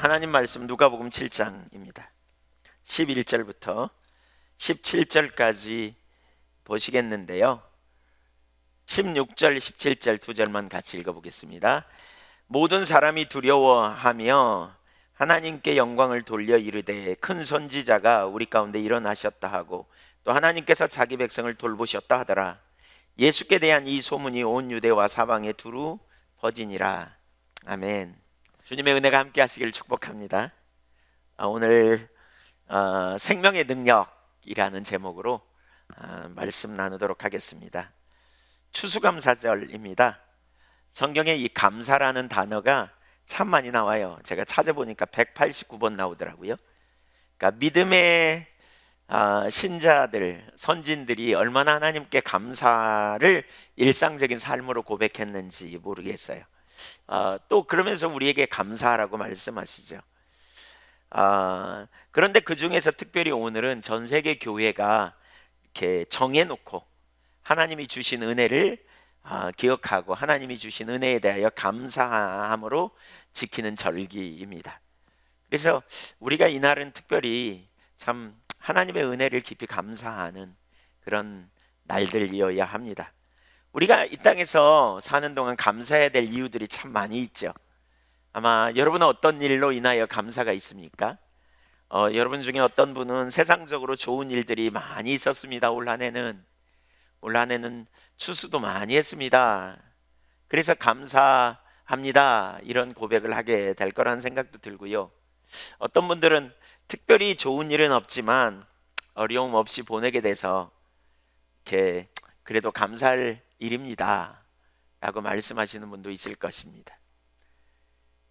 하나님 말씀 누가복음 7장입니다. 11절부터 17절까지 보시겠는데요. 16절, 17절 두 절만 같이 읽어보겠습니다. 모든 사람이 두려워하며 하나님께 영광을 돌려 이르되 큰 선지자가 우리 가운데 일어나셨다 하고 또 하나님께서 자기 백성을 돌보셨다 하더라. 예수께 대한 이 소문이 온 유대와 사방에 두루 퍼지니라. 아멘. 주님의 은혜가 함께 하시기를 축복합니다. 오늘 생명의 능력이라는 제목으로 말씀 나누도록 하겠습니다. 추수감사절입니다. 성경에 이 감사라는 단어가 참 많이 나와요. 제가 찾아보니까 189번 나오더라고요. 그러니까 믿음의 신자들, 선진들이 얼마나 하나님께 감사를 일상적인 삶으로 고백했는지 모르겠어요. 또 그러면서 우리에게 감사하라고 말씀하시죠. 그런데 그 중에서 특별히 오늘은 전 세계 교회가 이렇게 정해놓고 하나님이 주신 은혜를 기억하고 하나님이 주신 은혜에 대하여 감사함으로 지키는 절기입니다. 그래서 우리가 이날은 특별히 참 하나님의 은혜를 깊이 감사하는 그런 날들이어야 합니다. 우리가 이 땅에서 사는 동안 감사해야 될 이유들이 참 많이 있죠. 아마 여러분은 어떤 일로 인하여 감사가 있습니까? 여러분 중에 어떤 분은 세상적으로 좋은 일들이 많이 있었습니다. 올 한 해는 추수도 많이 했습니다. 그래서 감사합니다. 이런 고백을 하게 될 거라는 생각도 들고요. 어떤 분들은 특별히 좋은 일은 없지만 어려움 없이 보내게 돼서 이렇게 그래도 감사할 일입니다 라고 말씀하시는 분도 있을 것입니다.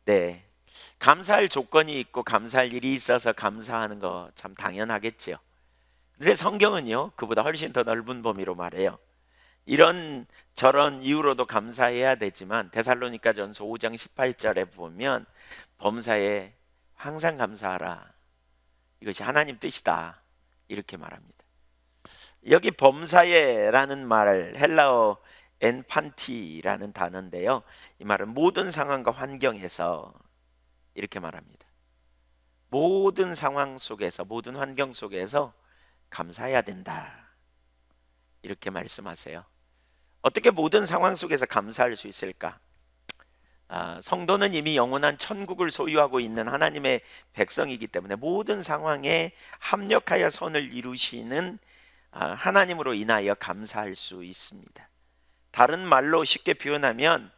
네, 감사할 조건이 있고 감사할 일이 있어서 감사하는 거 참 당연하겠죠. 그런데 성경은요 그보다 훨씬 더 넓은 범위로 말해요. 이런 저런 이유로도 감사해야 되지만 데살로니가전서 5장 18절에 보면 범사에 항상 감사하라, 이것이 하나님 뜻이다 이렇게 말합니다. 여기 범사에라는 말 헬라어 엔판티라는 단어인데요, 이 말은 모든 상황과 환경에서 이렇게 말합니다. 모든 상황 속에서, 모든 환경 속에서 감사해야 된다 이렇게 말씀하세요. 어떻게 모든 상황 속에서 감사할 수 있을까? 성도는 이미 영원한 천국을 소유하고 있는 하나님의 백성이기 때문에 모든 상황에 합력하여 선을 이루시는 하나님으로 인하여 감사할 수 있습니다. 다른 말로 쉽게 표현하면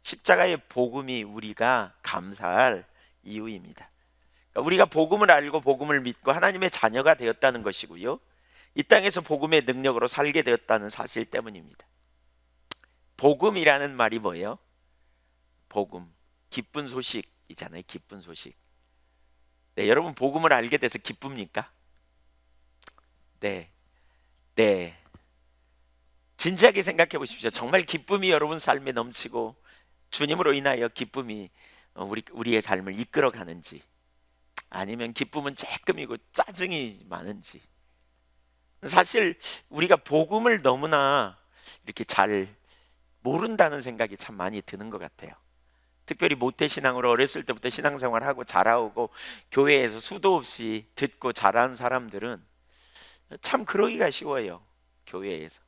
십자가의 복음이 우리가 감사할 이유입니다. 그러니까 우리가 복음을 알고 복음을 믿고 하나님의 자녀가 되었다는 것이고요, 이 땅에서 복음의 능력으로 살게 되었다는 사실 때문입니다. 복음이라는 말이 뭐예요? 복음, 기쁜 소식이잖아요. 기쁜 소식. 네, 여러분 복음을 알게 돼서 기쁩니까? 네. 진지하게 생각해 보십시오. 정말 기쁨이 여러분 삶에 넘치고 주님으로 인하여 기쁨이 우리의 삶을 이끌어 가는지, 아니면 기쁨은 조금이고 짜증이 많은지. 사실 우리가 복음을 너무나 이렇게 잘 모른다는 생각이 참 많이 드는 것 같아요. 특별히 모태신앙으로 어렸을 때부터 신앙생활하고 자라오고 교회에서 수도 없이 듣고 자란 사람들은 참 그러기가 쉬워요. 교회에서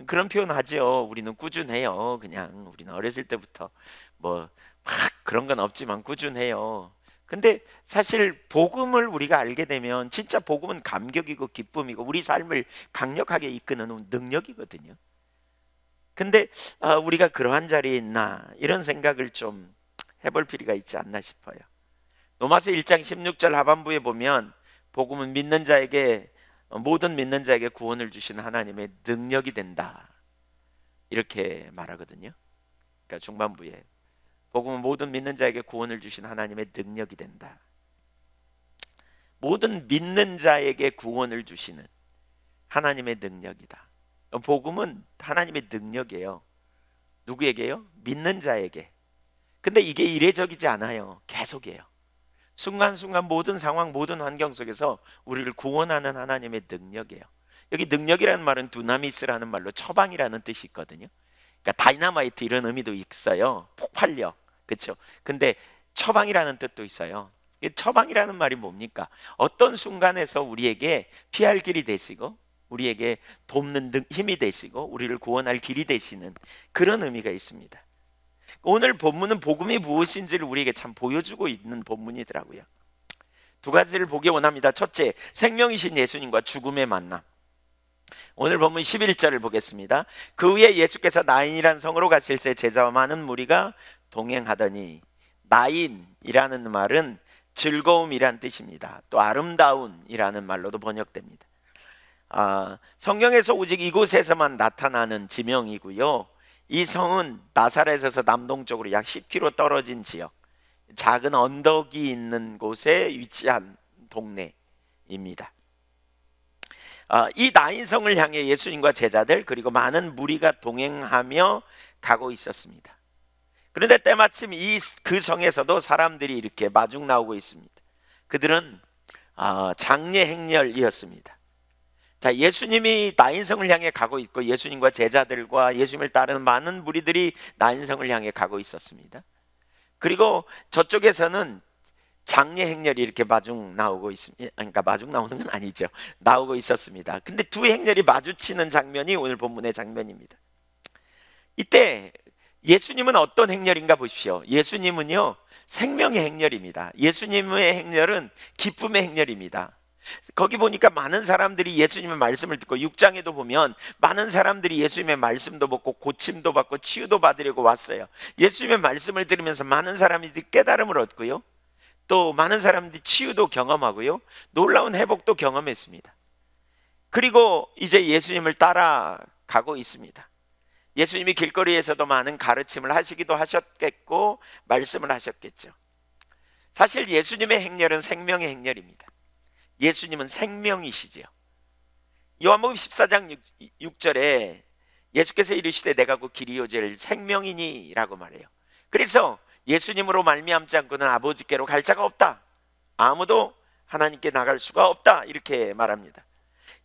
그런 표현 하죠. 우리는 꾸준해요. 그냥 우리는 어렸을 때부터 뭐 막 그런 건 없지만 꾸준해요. 근데 사실 복음을 우리가 알게 되면 진짜 복음은 감격이고 기쁨이고 우리 삶을 강력하게 이끄는 능력이거든요. 근데 우리가 그러한 자리에 있나 이런 생각을 좀 해볼 필요가 있지 않나 싶어요. 로마서 1장 16절 하반부에 보면 복음은 믿는 자에게, 모든 믿는 자에게 구원을 주시는 하나님의 능력이 된다 이렇게 말하거든요. 그러니까 중반부에 복음은 모든 믿는 자에게 구원을 주신 하나님의 능력이 된다. 모든 믿는 자에게 구원을 주시는 하나님의 능력이다. 복음은 하나님의 능력이에요. 누구에게요? 믿는 자에게. 근데 이게 이례적이지 않아요. 계속이에요. 순간순간 모든 상황, 모든 환경 속에서 우리를 구원하는 하나님의 능력이에요. 여기 능력이라는 말은 두나미스라는 말로 처방이라는 뜻이 있거든요. 그러니까 다이너마이트 이런 의미도 있어요. 폭발력, 그렇죠? 근데 처방이라는 뜻도 있어요. 처방이라는 말이 뭡니까? 어떤 순간에서 우리에게 피할 길이 되시고 우리에게 돕는 힘이 되시고 우리를 구원할 길이 되시는 그런 의미가 있습니다. 오늘 본문은 복음이 무엇인지를 우리에게 참 보여주고 있는 본문이더라고요. 두 가지를 보기 원합니다. 첫째, 생명이신 예수님과 죽음의 만남. 오늘 본문 11절을 보겠습니다. 그 후에 예수께서 나인이라는 성으로 가실 때 제자와 많은 무리가 동행하더니, 나인이라는 말은 즐거움이란 뜻입니다. 또 아름다운이라는 말로도 번역됩니다. 성경에서 오직 이곳에서만 나타나는 지명이고요. 이 성은 나사렛에서 남동쪽으로 약 10km 떨어진 지역, 작은 언덕이 있는 곳에 위치한 동네입니다. 이 나인성을 향해 예수님과 제자들 그리고 많은 무리가 동행하며 가고 있었습니다. 그런데 때마침 그 성에서도 사람들이 이렇게 마중 나오고 있습니다. 그들은 장례 행렬이었습니다. 자, 예수님이 나인성을 향해 가고 있고 예수님과 제자들과 예수님을 따르는 많은 무리들이 나인성을 향해 가고 있었습니다. 그리고 저쪽에서는 장례 행렬이 이렇게 마중 나오고 있습니다. 그러니까 마중 나오는 건 아니죠. 나오고 있었습니다. 근데 두 행렬이 마주치는 장면이 오늘 본문의 장면입니다. 이때 예수님은 어떤 행렬인가 보십시오. 예수님은요, 생명의 행렬입니다. 예수님의 행렬은 기쁨의 행렬입니다. 거기 보니까 많은 사람들이 예수님의 말씀을 듣고 6장에도 보면 많은 사람들이 예수님의 말씀도 듣고 고침도 받고 치유도 받으려고 왔어요. 예수님의 말씀을 들으면서 많은 사람들이 깨달음을 얻고요, 또 많은 사람들이 치유도 경험하고요, 놀라운 회복도 경험했습니다. 그리고 이제 예수님을 따라가고 있습니다. 예수님이 길거리에서도 많은 가르침을 하시기도 하셨겠고 말씀을 하셨겠죠. 사실 예수님의 행렬은 생명의 행렬입니다. 예수님은 생명이시죠. 요한복음 14장 6절에 예수께서 이르시되 내가 그 길이요 질 생명이니 라고 말해요. 그래서 예수님으로 말미암지 않고는 아버지께로 갈 자가 없다, 아무도 하나님께 나갈 수가 없다, 이렇게 말합니다.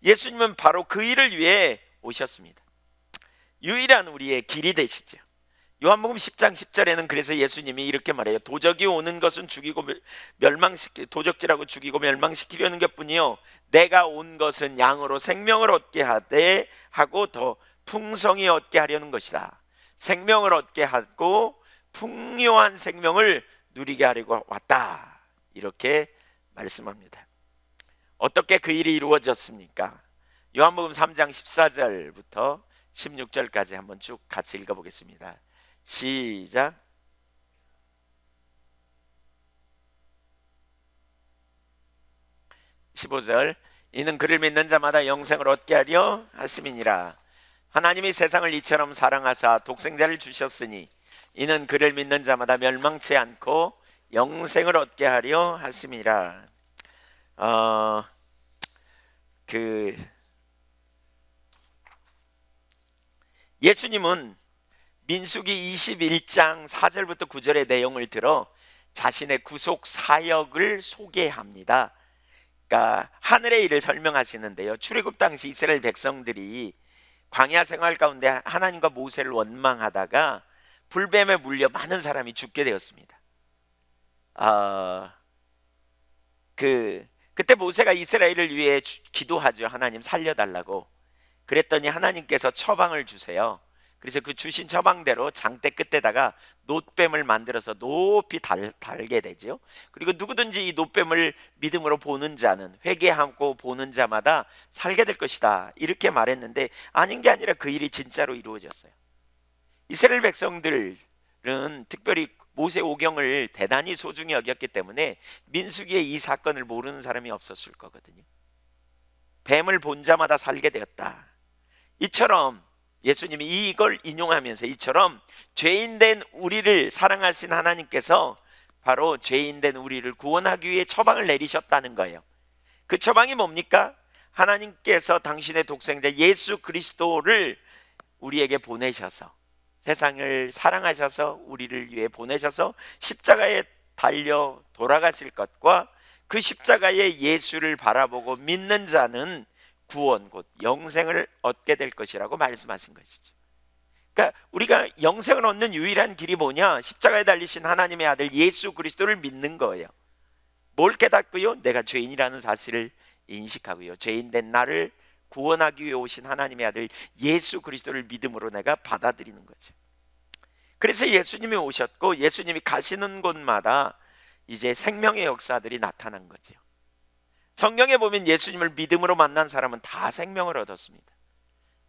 예수님은 바로 그 일을 위해 오셨습니다. 유일한 우리의 길이 되시죠. 요한복음 10장 10절에는 그래서 예수님이 이렇게 말해요. 도적이 오는 것은 죽이고 도적질하고 죽이고 멸망시키려는 것뿐이요, 내가 온 것은 양으로 생명을 얻게 하되 하고 더 풍성히 얻게 하려는 것이다. 생명을 얻게 하고 풍요한 생명을 누리게 하려고 왔다, 이렇게 말씀합니다. 어떻게 그 일이 이루어졌습니까? 요한복음 3장 14절부터 16절까지 한번 쭉 같이 읽어보겠습니다. 시작. (15절) 이는 그를 믿는 자마다 영생을 얻게 하려 하심이니라. 하나님이 세상을 이처럼 사랑하사 독생자를 주셨으니 이는 그를 믿는 자마다 멸망치 않고 영생을 얻게 하려 하심이라. 예수님은 민수기 21장 4절부터 9절의 내용을 들어 자신의 구속 사역을 소개합니다. 그러니까 하늘의 일을 설명하시는데요, 출애굽 당시 이스라엘 백성들이 광야 생활 가운데 하나님과 모세를 원망하다가 불뱀에 물려 많은 사람이 죽게 되었습니다. 그때 모세가 이스라엘을 위해 기도하죠. 하나님 살려달라고. 그랬더니 하나님께서 처방을 주세요. 그래서 그 주신 처방대로 장대 끝에다가 놋뱀을 만들어서 높이 달게 되죠. 그리고 누구든지 이 놋뱀을 믿음으로 보는 자는, 회개하고 보는 자마다 살게 될 것이다, 이렇게 말했는데 아닌 게 아니라 그 일이 진짜로 이루어졌어요. 이스라엘 백성들은 특별히 모세 오경을 대단히 소중히 여겼기 때문에 민수기의 이 사건을 모르는 사람이 없었을 거거든요. 뱀을 본 자마다 살게 되었다. 이처럼 예수님이 이걸 인용하면서 이처럼 죄인된 우리를 사랑하신 하나님께서 바로 죄인된 우리를 구원하기 위해 처방을 내리셨다는 거예요. 그 처방이 뭡니까? 하나님께서 당신의 독생자 예수 그리스도를 우리에게 보내셔서, 세상을 사랑하셔서 우리를 위해 보내셔서 십자가에 달려 돌아가실 것과 그 십자가의 예수를 바라보고 믿는 자는 구원 곧 영생을 얻게 될 것이라고 말씀하신 것이죠. 그러니까 우리가 영생을 얻는 유일한 길이 뭐냐? 십자가에 달리신 하나님의 아들 예수 그리스도를 믿는 거예요. 뭘 깨닫고요? 내가 죄인이라는 사실을 인식하고요, 죄인된 나를 구원하기 위해 오신 하나님의 아들 예수 그리스도를 믿음으로 내가 받아들이는 거죠. 그래서 예수님이 오셨고 예수님이 가시는 곳마다 이제 생명의 역사들이 나타난 거죠. 성경에 보면 예수님을 믿음으로 만난 사람은 다 생명을 얻었습니다.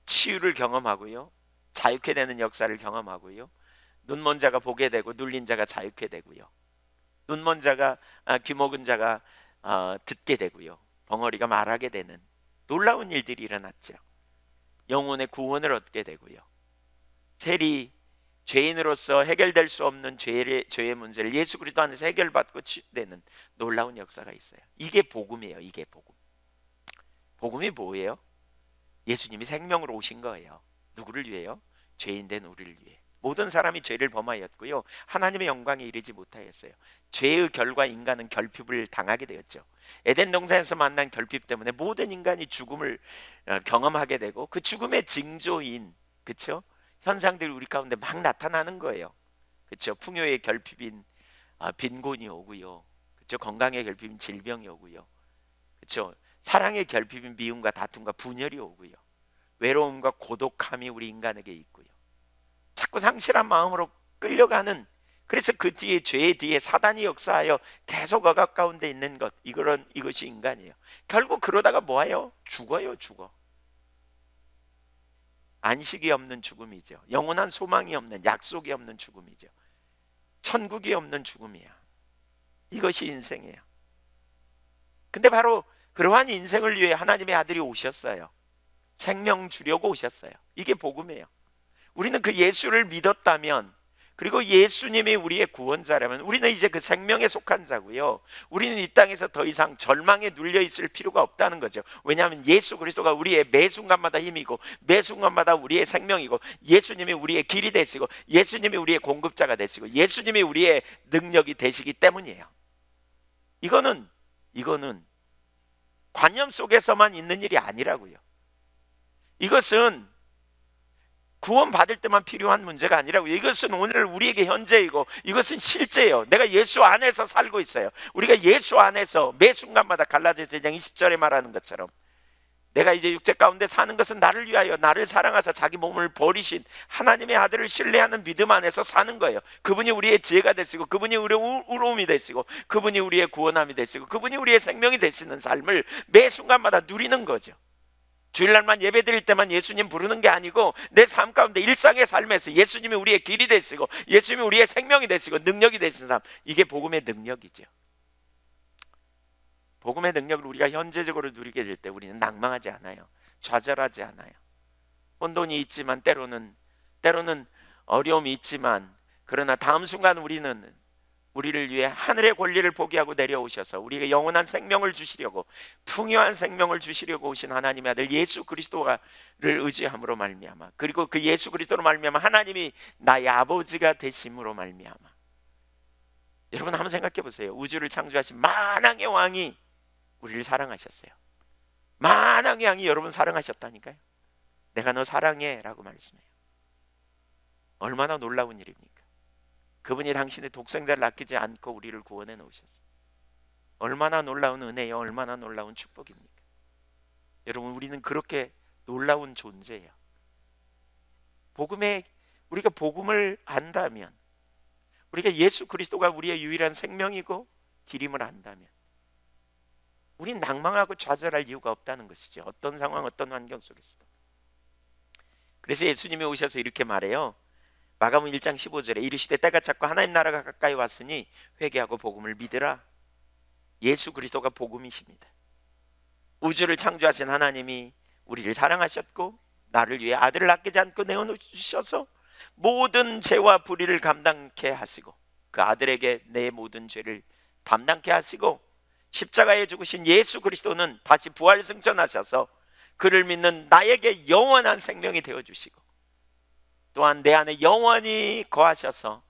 치유를 경험하고요, 자유케 되는 역사를 경험하고요, 눈먼 자가 보게 되고 눌린 자가 자유케 되고요, 눈먼 자가 귀 먹은 자가 듣게 되고요, 벙어리가 말하게 되는 놀라운 일들이 일어났죠. 영혼의 구원을 얻게 되고요, 세리 죄인으로서 해결될 수 없는 죄의 문제를 예수 그리스도 안에서 해결받고 치유되는 놀라운 역사가 있어요. 이게 복음이에요. 이게 복음. 복음이 뭐예요? 예수님이 생명으로 오신 거예요. 누구를 위해요? 죄인된 우리를 위해. 모든 사람이 죄를 범하였고요, 하나님의 영광에 이르지 못하였어요. 죄의 결과 인간은 결핍을 당하게 되었죠. 에덴 동산에서 만난 결핍 때문에 모든 인간이 죽음을 경험하게 되고 그 죽음의 징조인, 그렇죠, 현상들이 우리 가운데 막 나타나는 거예요. 그렇죠. 풍요의 결핍인 빈곤이 오고요, 그렇죠, 건강의 결핍인 질병이 오고요, 그렇죠, 사랑의 결핍인 미움과 다툼과 분열이 오고요, 외로움과 고독함이 우리 인간에게 있고요, 자꾸 상실한 마음으로 끌려가는, 그래서 그 뒤에 죄의 뒤에 사단이 역사하여 계속 억압 가운데 있는 것, 이것이 인간이에요. 결국 그러다가 뭐예요? 죽어요. 죽어. 안식이 없는 죽음이죠. 영원한 소망이 없는, 약속이 없는 죽음이죠. 천국이 없는 죽음이야. 이것이 인생이에요. 근데 바로 그러한 인생을 위해 하나님의 아들이 오셨어요. 생명 주려고 오셨어요. 이게 복음이에요. 우리는 그 예수를 믿었다면, 그리고 예수님이 우리의 구원자라면 우리는 이제 그 생명에 속한 자고요, 우리는 이 땅에서 더 이상 절망에 눌려 있을 필요가 없다는 거죠. 왜냐하면 예수 그리스도가 우리의 매 순간마다 힘이고 매 순간마다 우리의 생명이고, 예수님이 우리의 길이 되시고 예수님이 우리의 공급자가 되시고 예수님이 우리의 능력이 되시기 때문이에요. 이거는 관념 속에서만 있는 일이 아니라고요. 이것은 구원받을 때만 필요한 문제가 아니라고요. 이것은 오늘 우리에게 현재이고 이것은 실제예요. 내가 예수 안에서 살고 있어요. 우리가 예수 안에서 매 순간마다 갈라디아서 2장 20절에 말하는 것처럼 내가 이제 육체 가운데 사는 것은 나를 위하여 나를 사랑하사 자기 몸을 버리신 하나님의 아들을 신뢰하는 믿음 안에서 사는 거예요. 그분이 우리의 지혜가 되시고 그분이 우리의 의로움이 되시고 그분이 우리의 구원함이 되시고 그분이 우리의 생명이 되시는 삶을 매 순간마다 누리는 거죠. 주일날만 예배 드릴 때만 예수님 부르는 게 아니고 내 삶 가운데 일상의 삶에서 예수님이 우리의 길이 되시고 예수님이 우리의 생명이 되시고 능력이 되신 삶, 이게 복음의 능력이죠. 복음의 능력을 우리가 현재적으로 누리게 될 때 우리는 낭망하지 않아요. 좌절하지 않아요. 혼돈이 있지만 때로는 어려움이 있지만, 그러나 다음 순간 우리를 위해 하늘의 권리를 포기하고 내려오셔서 우리에게 영원한 생명을 주시려고, 풍요한 생명을 주시려고 오신 하나님의 아들 예수 그리스도를 의지함으로 말미암아, 그리고 그 예수 그리스도로 말미암아 하나님이 나의 아버지가 되심으로 말미암아. 여러분 한번 생각해 보세요. 우주를 창조하신 만왕의 왕이 우리를 사랑하셨어요. 만왕의 왕이 여러분 사랑하셨다니까요. 내가 너 사랑해 라고 말씀해요. 얼마나 놀라운 일입니까? 그분이 당신의 독생자를 아끼지 않고 우리를 구원해 놓으셨어요. 얼마나 놀라운 은혜요, 얼마나 놀라운 축복입니까? 여러분 우리는 그렇게 놀라운 존재예요. 우리가 복음을 안다면, 우리가 예수 그리스도가 우리의 유일한 생명이고 길임을 안다면 우린 낭망하고 좌절할 이유가 없다는 것이죠. 어떤 상황, 어떤 환경 속에서도. 그래서 예수님이 오셔서 이렇게 말해요. 마가복음 1장 15절에 이르시되 때가 찼고 하나님 나라가 가까이 왔으니 회개하고 복음을 믿으라. 예수 그리스도가 복음이십니다. 우주를 창조하신 하나님이 우리를 사랑하셨고 나를 위해 아들을 아끼지 않고 내어놓으셔서 모든 죄와 불의를 감당케 하시고 그 아들에게 내 모든 죄를 담당케 하시고, 십자가에 죽으신 예수 그리스도는 다시 부활 승천하셔서 그를 믿는 나에게 영원한 생명이 되어주시고, 또한 내 안에 영원히 거하셔서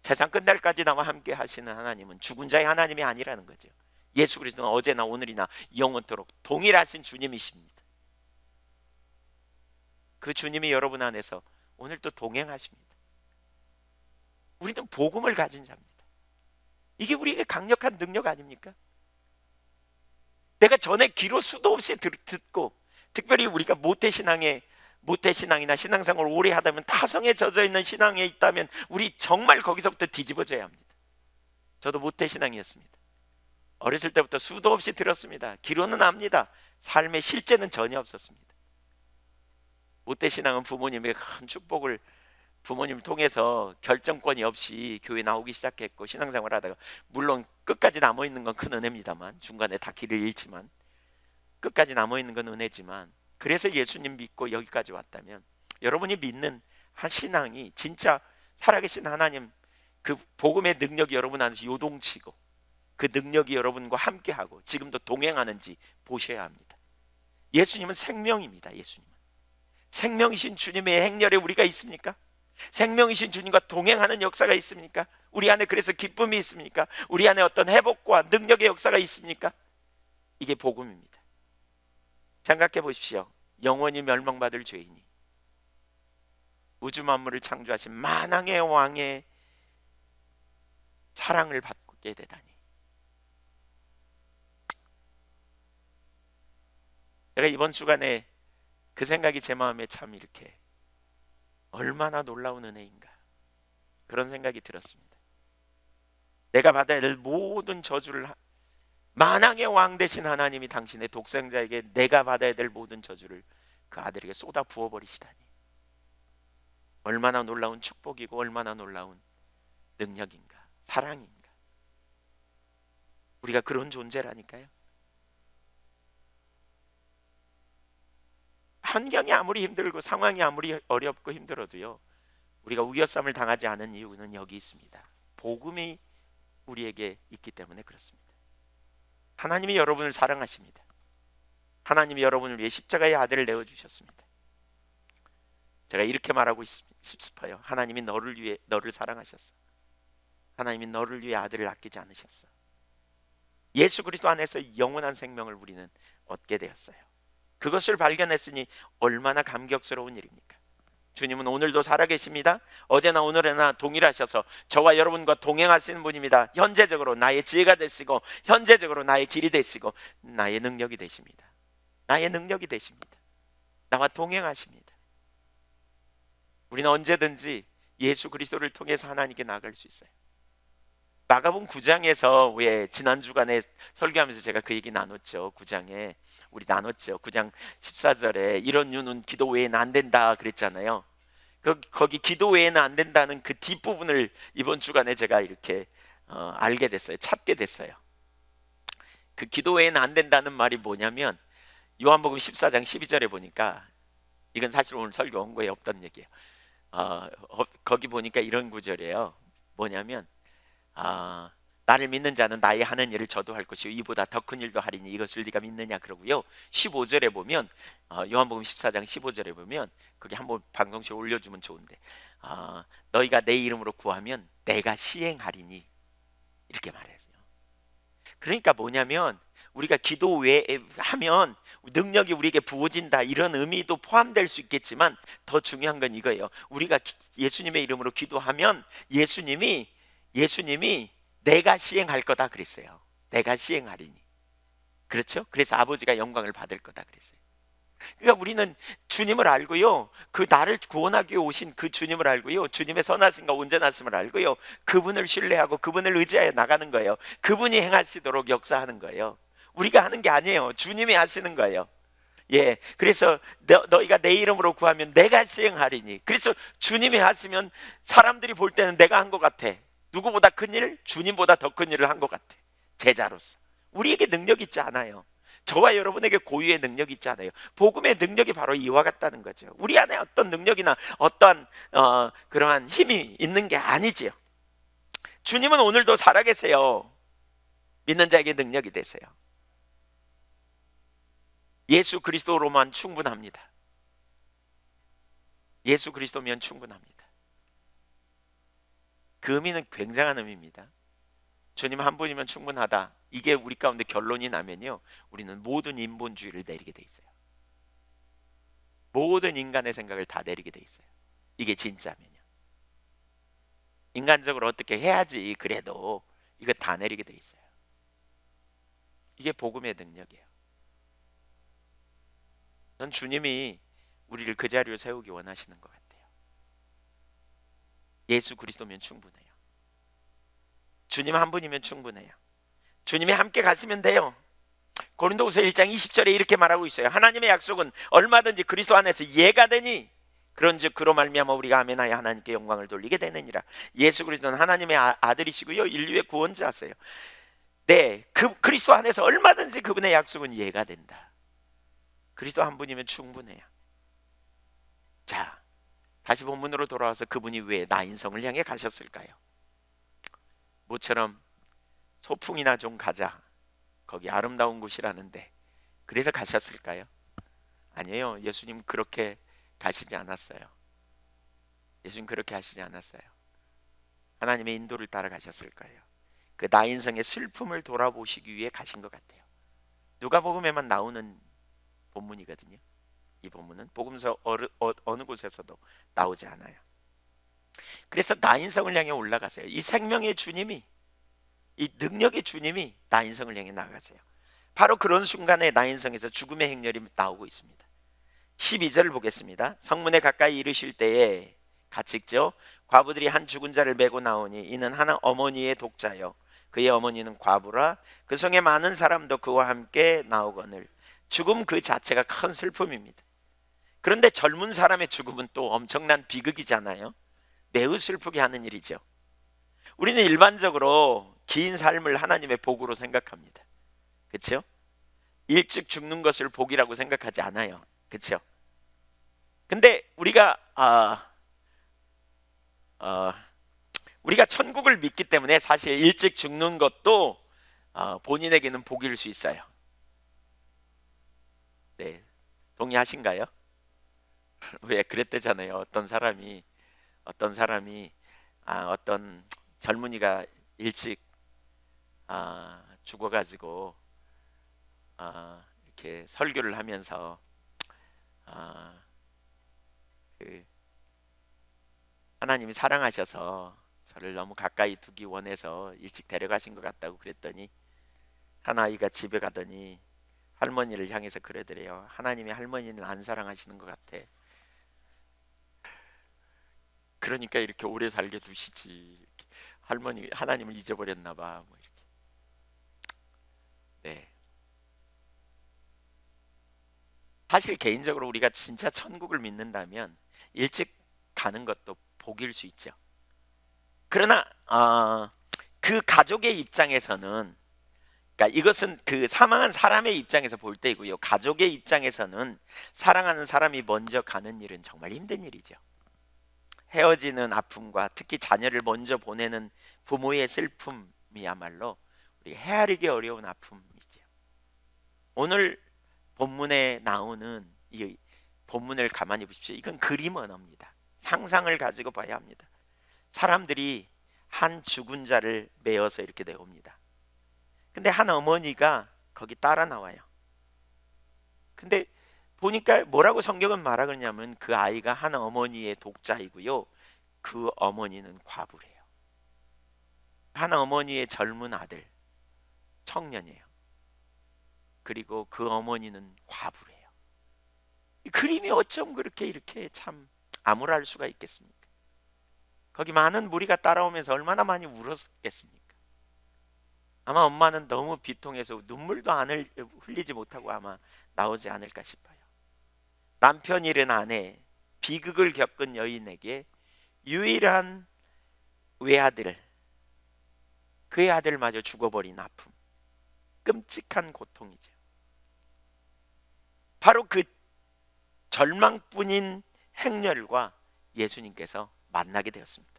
세상 끝날까지 나와 함께 하시는 하나님은 죽은 자의 하나님이 아니라는 거죠. 예수 그리스도는 어제나 오늘이나 영원토록 동일하신 주님이십니다. 그 주님이 여러분 안에서 오늘도 동행하십니다. 우리는 복음을 가진 자입니다. 이게 우리에게 강력한 능력 아닙니까? 내가 전에 귀로 수도 없이 듣고, 특별히 우리가 모태신앙이나 신앙생활을 오래 하다면, 타성에 젖어 있는 신앙에 있다면 우리 정말 거기서부터 뒤집어져야 합니다. 저도 모태신앙이었습니다. 어렸을 때부터 수도 없이 들었습니다. 귀로는 압니다. 삶의 실제는 전혀 없었습니다. 모태신앙은 부모님의 큰 축복을, 부모님을 통해서 결정권이 없이 교회 나오기 시작했고, 신앙생활 하다가 물론 끝까지 남아있는 건 큰 은혜입니다만, 중간에 다 길을 잃지만 끝까지 남아있는 건 은혜지만, 그래서 예수님 믿고 여기까지 왔다면, 여러분이 믿는 한 신앙이 진짜 살아계신 하나님 그 복음의 능력이 여러분 안에서 요동치고, 그 능력이 여러분과 함께하고 지금도 동행하는지 보셔야 합니다. 예수님은 생명입니다. 예수님은 생명이신 주님의 행렬에 우리가 있습니까? 생명이신 주님과 동행하는 역사가 있습니까? 우리 안에 그래서 기쁨이 있습니까? 우리 안에 어떤 회복과 능력의 역사가 있습니까? 이게 복음입니다. 생각해 보십시오. 영원히 멸망받을 죄인이 우주 만물을 창조하신 만왕의 왕의 사랑을 받게 되다니. 제가 이번 주간에 그 생각이 제 마음에 참 이렇게 얼마나 놀라운 은혜인가, 그런 생각이 들었습니다. 내가 받아야 될 모든 저주를, 만왕의 왕 되신 하나님이 당신의 독생자에게 내가 받아야 될 모든 저주를 그 아들에게 쏟아 부어버리시다니, 얼마나 놀라운 축복이고 얼마나 놀라운 능력인가, 사랑인가. 우리가 그런 존재라니까요. 환경이 아무리 힘들고 상황이 아무리 어렵고 힘들어도요, 우리가 우겨쌈을 당하지 않은 이유는 여기 있습니다. 복음이 우리에게 있기 때문에 그렇습니다. 하나님이 여러분을 사랑하십니다. 하나님이 여러분을 위해 십자가의 아들을 내어주셨습니다. 제가 이렇게 말하고 싶어요. 하나님이 너를 사랑하셨어. 하나님이 너를 위해 아들을 아끼지 않으셨어. 예수 그리스도 안에서 영원한 생명을 우리는 얻게 되었어요. 그것을 발견했으니 얼마나 감격스러운 일입니까? 주님은 오늘도 살아계십니다. 어제나 오늘이나 동일하셔서 저와 여러분과 동행하시는 분입니다. 현재적으로 나의 지혜가 되시고, 현재적으로 나의 길이 되시고, 나의 능력이 되십니다. 나의 능력이 되십니다. 나와 동행하십니다. 우리는 언제든지 예수 그리스도를 통해서 하나님께 나아갈 수 있어요. 마가복음 9장에서 왜 지난 주간에 설교하면서 제가 그 얘기 나눴죠. 9장에 우리 나눴죠. 9장 14절에 이런 유는 기도 외에는 안 된다 그랬잖아요. 거기 기도 외에는 안 된다는 그 뒷부분을 이번 주간에 제가 이렇게 알게 됐어요. 찾게 됐어요. 그 기도 외에는 안 된다는 말이 뭐냐면, 요한복음 14장 12절에 보니까, 이건 사실 오늘 설교 온 거에 없던 얘기예요. 거기 보니까 이런 구절이에요. 뭐냐면, 나를 믿는 자는 나의 하는 일을 저도 할 것이요 이보다 더 큰 일도 하리니 이것을 네가 믿느냐 그러고요. 15절에 보면, 요한복음 14장 15절에 보면, 거기 한번 방송실 올려주면 좋은데, 너희가 내 이름으로 구하면 내가 시행하리니, 이렇게 말해요. 그러니까 뭐냐면, 우리가 기도 외에 하면 능력이 우리에게 부어진다, 이런 의미도 포함될 수 있겠지만, 더 중요한 건 이거예요. 우리가 예수님의 이름으로 기도하면 예수님이 내가 시행할 거다 그랬어요. 내가 시행하리니. 그렇죠? 그래서 아버지가 영광을 받을 거다 그랬어요. 그러니까 우리는 주님을 알고요, 그 나를 구원하기 위해 오신 그 주님을 알고요, 주님의 선하심과 온전하심을 알고요, 그분을 신뢰하고 그분을 의지하여 나가는 거예요. 그분이 행하시도록 역사하는 거예요. 우리가 하는 게 아니에요. 주님이 하시는 거예요. 예, 그래서 너희가 내 이름으로 구하면 내가 시행하리니. 그래서 주님이 하시면 사람들이 볼 때는 내가 한 것 같아. 누구보다 큰 일, 주님보다 더 큰 일을 한 것 같아. 제자로서. 우리에게 능력 있지 않아요. 저와 여러분에게 고유의 능력이 있지 않아요. 복음의 능력이 바로 이와 같다는 거죠. 우리 안에 어떤 능력이나 어떤 그러한 힘이 있는 게 아니지요. 주님은 오늘도 살아계세요. 믿는 자에게 능력이 되세요. 예수 그리스도로만 충분합니다. 예수 그리스도면 충분합니다. 그 의미는 굉장한 의미입니다. 주님 한 분이면 충분하다, 이게 우리 가운데 결론이 나면요, 우리는 모든 인본주의를 내리게 돼 있어요. 모든 인간의 생각을 다 내리게 돼 있어요. 이게 진짜면요. 인간적으로 어떻게 해야지 그래도 이거 다 내리게 돼 있어요. 이게 복음의 능력이에요. 전 주님이 우리를 그 자리에 세우기 원하시는 것 같아요. 예수 그리스도면 충분해요. 주님 한 분이면 충분해요. 주님이 함께 가시면 돼요. 고린도후서 1장 20절에 이렇게 말하고 있어요. 하나님의 약속은 얼마든지 그리스도 안에서 예가 되니 그런즉 그로 말미암아 우리가 아멘하여 하나님께 영광을 돌리게 되느니라. 예수 그리스도는 하나님의 아들이시고요, 인류의 구원자세요. 네, 그 그리스도 안에서 얼마든지 그분의 약속은 예가 된다. 그리스도 한 분이면 충분해요. 자, 다시 본문으로 돌아와서 그분이 왜 나인성을 향해 가셨을까요? 모처럼 소풍이나 좀 가자, 거기 아름다운 곳이라는데, 그래서 가셨을까요? 아니에요. 예수님 그렇게 가시지 않았어요. 예수님 그렇게 하시지 않았어요. 하나님의 인도를 따라 가셨을 거예요. 그 나인성의 슬픔을 돌아보시기 위해 가신 것 같아요. 누가복음에만 나오는 본문이거든요. 이 본문은 복음서 어느 곳에서도 나오지 않아요. 그래서 나인성을 향해 올라가세요. 이 생명의 주님이, 이 능력의 주님이 나인성을 향해 나가세요. 바로 그런 순간에 나인성에서 죽음의 행렬이 나오고 있습니다. 12절을 보겠습니다. 성문에 가까이 이르실 때에 같이 읽죠. 과부들이 한 죽은 자를 메고 나오니 이는 하나 어머니의 독자요 그의 어머니는 과부라. 그 성에 많은 사람도 그와 함께 나오거늘. 죽음 그 자체가 큰 슬픔입니다. 그런데 젊은 사람의 죽음은 또 엄청난 비극이잖아요. 매우 슬프게 하는 일이죠. 우리는 일반적으로 긴 삶을 하나님의 복으로 생각합니다. 그렇죠? 일찍 죽는 것을 복이라고 생각하지 않아요. 그렇죠? 근데 우리가 천국을 믿기 때문에 사실 일찍 죽는 것도 본인에게는 복일 수 있어요. 네, 동의하신가요? 왜 그랬대잖아요. 어떤 사람이 어떤 젊은이가 일찍 죽어가지고 이렇게 설교를 하면서 하나님이 사랑하셔서 저를 너무 가까이 두기 원해서 일찍 데려가신 것 같다고 그랬더니 한 아이가 집에 가더니 할머니를 향해서 그러더래요. 하나님이 할머니는 안 사랑하시는 것 같아. 그러니까 이렇게 오래 살게 두시지. 할머니 하나님을 잊어버렸나 봐. 뭐 이렇게. 네. 사실 개인적으로 우리가 진짜 천국을 믿는다면 일찍 가는 것도 복일 수 있죠. 그러나 그 가족의 입장에서는, 그러니까 이것은 그 사망한 사람의 입장에서 볼 때이고요, 가족의 입장에서는 사랑하는 사람이 먼저 가는 일은 정말 힘든 일이죠. 헤어지는 아픔과 특히 자녀를 먼저 보내는 부모의 슬픔이야말로 우리 헤아리기 어려운 아픔이죠. 오늘 본문에 나오는 이 본문을 가만히 보십시오. 이건 그림 언어입니다. 상상을 가지고 봐야 합니다. 사람들이 한 죽은 자를 메어서 이렇게 내옵니다. 근데 한 어머니가 거기 따라 나와요. 근데 보니까 뭐라고 성경은 말하냐면 그 아이가 한 어머니의 독자이고요, 그 어머니는 과부래요. 한 어머니의 젊은 아들, 청년이에요. 그리고 그 어머니는 과부래요. 이 그림이 어쩜 그렇게 이렇게 참 암울할 수가 있겠습니까? 거기 많은 무리가 따라오면서 얼마나 많이 울었겠습니까? 아마 엄마는 너무 비통해서 눈물도 흘리지 못하고 아마 나오지 않을까 싶어요. 남편 잃은 아내, 비극을 겪은 여인에게 유일한 외아들, 그의 아들마저 죽어버린 아픔, 끔찍한 고통이죠. 바로 그 절망뿐인 행렬과 예수님께서 만나게 되었습니다.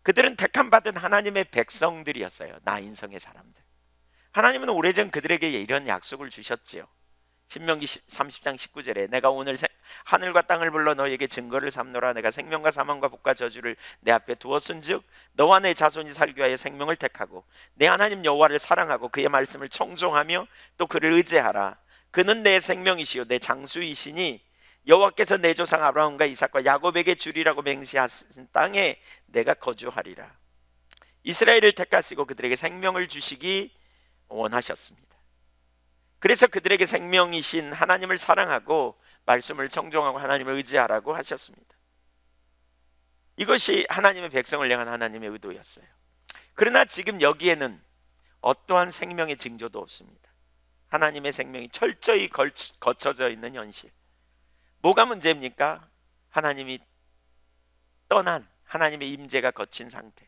그들은 택함받은 하나님의 백성들이었어요. 나인성의 사람들. 하나님은 오래전 그들에게 이런 약속을 주셨지요. 신명기 30장 19절에 내가 오늘 하늘과 땅을 불러 너에게 증거를 삼노라. 내가 생명과 사망과 복과 저주를 내 앞에 두었은즉 너와 내 자손이 살기 위하여 생명을 택하고 내 하나님 여호와를 사랑하고 그의 말씀을 청종하며 또 그를 의지하라. 그는 내 생명이시요 내 장수이시니 여호와께서 내 조상 아브라함과 이삭과 야곱에게 주리라고 맹세하신 땅에 내가 거주하리라. 이스라엘을 택하시고 그들에게 생명을 주시기 원하셨습니다. 그래서 그들에게 생명이신 하나님을 사랑하고 말씀을 청종하고 하나님을 의지하라고 하셨습니다. 이것이 하나님의 백성을 향한 하나님의 의도였어요. 그러나 지금 여기에는 어떠한 생명의 징조도 없습니다. 하나님의 생명이 철저히 거쳐져 있는 현실. 뭐가 문제입니까? 하나님이 떠난, 하나님의 임재가 거친 상태.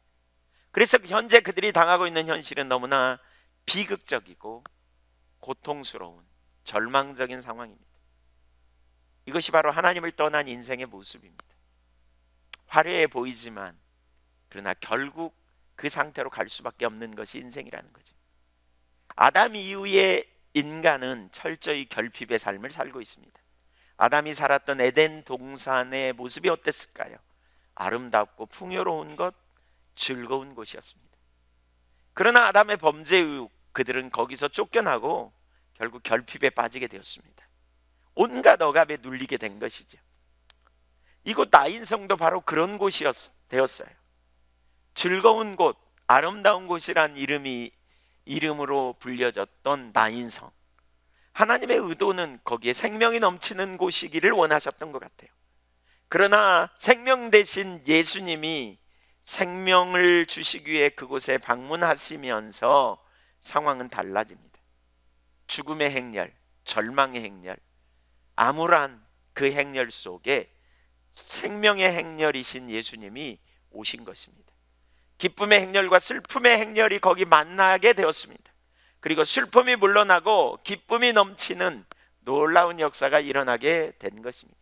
그래서 현재 그들이 당하고 있는 현실은 너무나 비극적이고 고통스러운 절망적인 상황입니다. 이것이 바로 하나님을 떠난 인생의 모습입니다. 화려해 보이지만 그러나 결국 그 상태로 갈 수밖에 없는 것이 인생이라는 거죠. 아담 이후에 인간은 철저히 결핍의 삶을 살고 있습니다. 아담이 살았던 에덴 동산의 모습이 어땠을까요? 아름답고 풍요로운 것, 즐거운 곳이었습니다. 그러나 아담의 범죄 이후 그들은 거기서 쫓겨나고 결국 결핍에 빠지게 되었습니다. 온갖 억압에 눌리게 된 것이죠. 이곳 나인성도 바로 그런 곳이 되었어요. 즐거운 곳, 아름다운 곳이란 이름으로 불려졌던 나인성. 하나님의 의도는 거기에 생명이 넘치는 곳이기를 원하셨던 것 같아요. 그러나 생명 대신 예수님이 생명을 주시기 위해 그곳에 방문하시면서 상황은 달라집니다. 죽음의 행렬, 절망의 행렬, 암울한 그 행렬 속에 생명의 행렬이신 예수님이 오신 것입니다. 기쁨의 행렬과 슬픔의 행렬이 거기 만나게 되었습니다. 그리고 슬픔이 물러나고 기쁨이 넘치는 놀라운 역사가 일어나게 된 것입니다.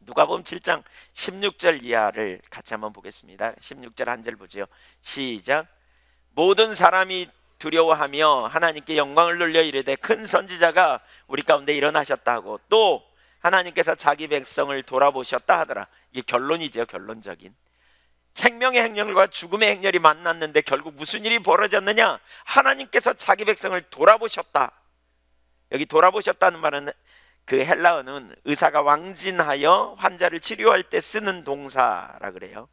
누가복음 7장 16절 이하를 같이 한번 보겠습니다. 16절 한 절 보죠. 시작. 모든 사람이 두려워하며 하나님께 영광을 돌려 이르되 큰 선지자가 우리 가운데 일어나셨다고, 또 하나님께서 자기 백성을 돌아보셨다 하더라. 이게 결론이죠. 결론적인 생명의 행렬과 죽음의 행렬이 만났는데 결국 무슨 일이 벌어졌느냐? 하나님께서 자기 백성을 돌아보셨다. 여기 돌아보셨다는 말은 그 헬라어는 의사가 왕진하여 환자를 치료할 때 쓰는 동사라 그래요.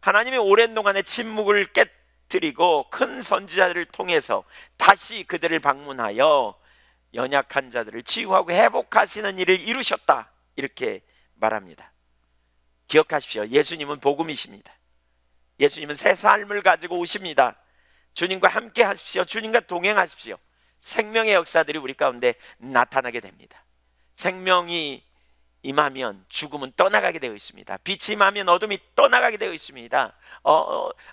하나님이 오랜 동안의 침묵을 깨뜨리고 큰 선지자들을 통해서 다시 그들을 방문하여 연약한 자들을 치유하고 회복하시는 일을 이루셨다, 이렇게 말합니다. 기억하십시오. 예수님은 복음이십니다. 예수님은 새 삶을 가지고 오십니다. 주님과 함께 하십시오. 주님과 동행하십시오. 생명의 역사들이 우리 가운데 나타나게 됩니다. 생명이 임하면 죽음은 떠나가게 되어 있습니다. 빛이 임하면 어둠이 떠나가게 되어 있습니다.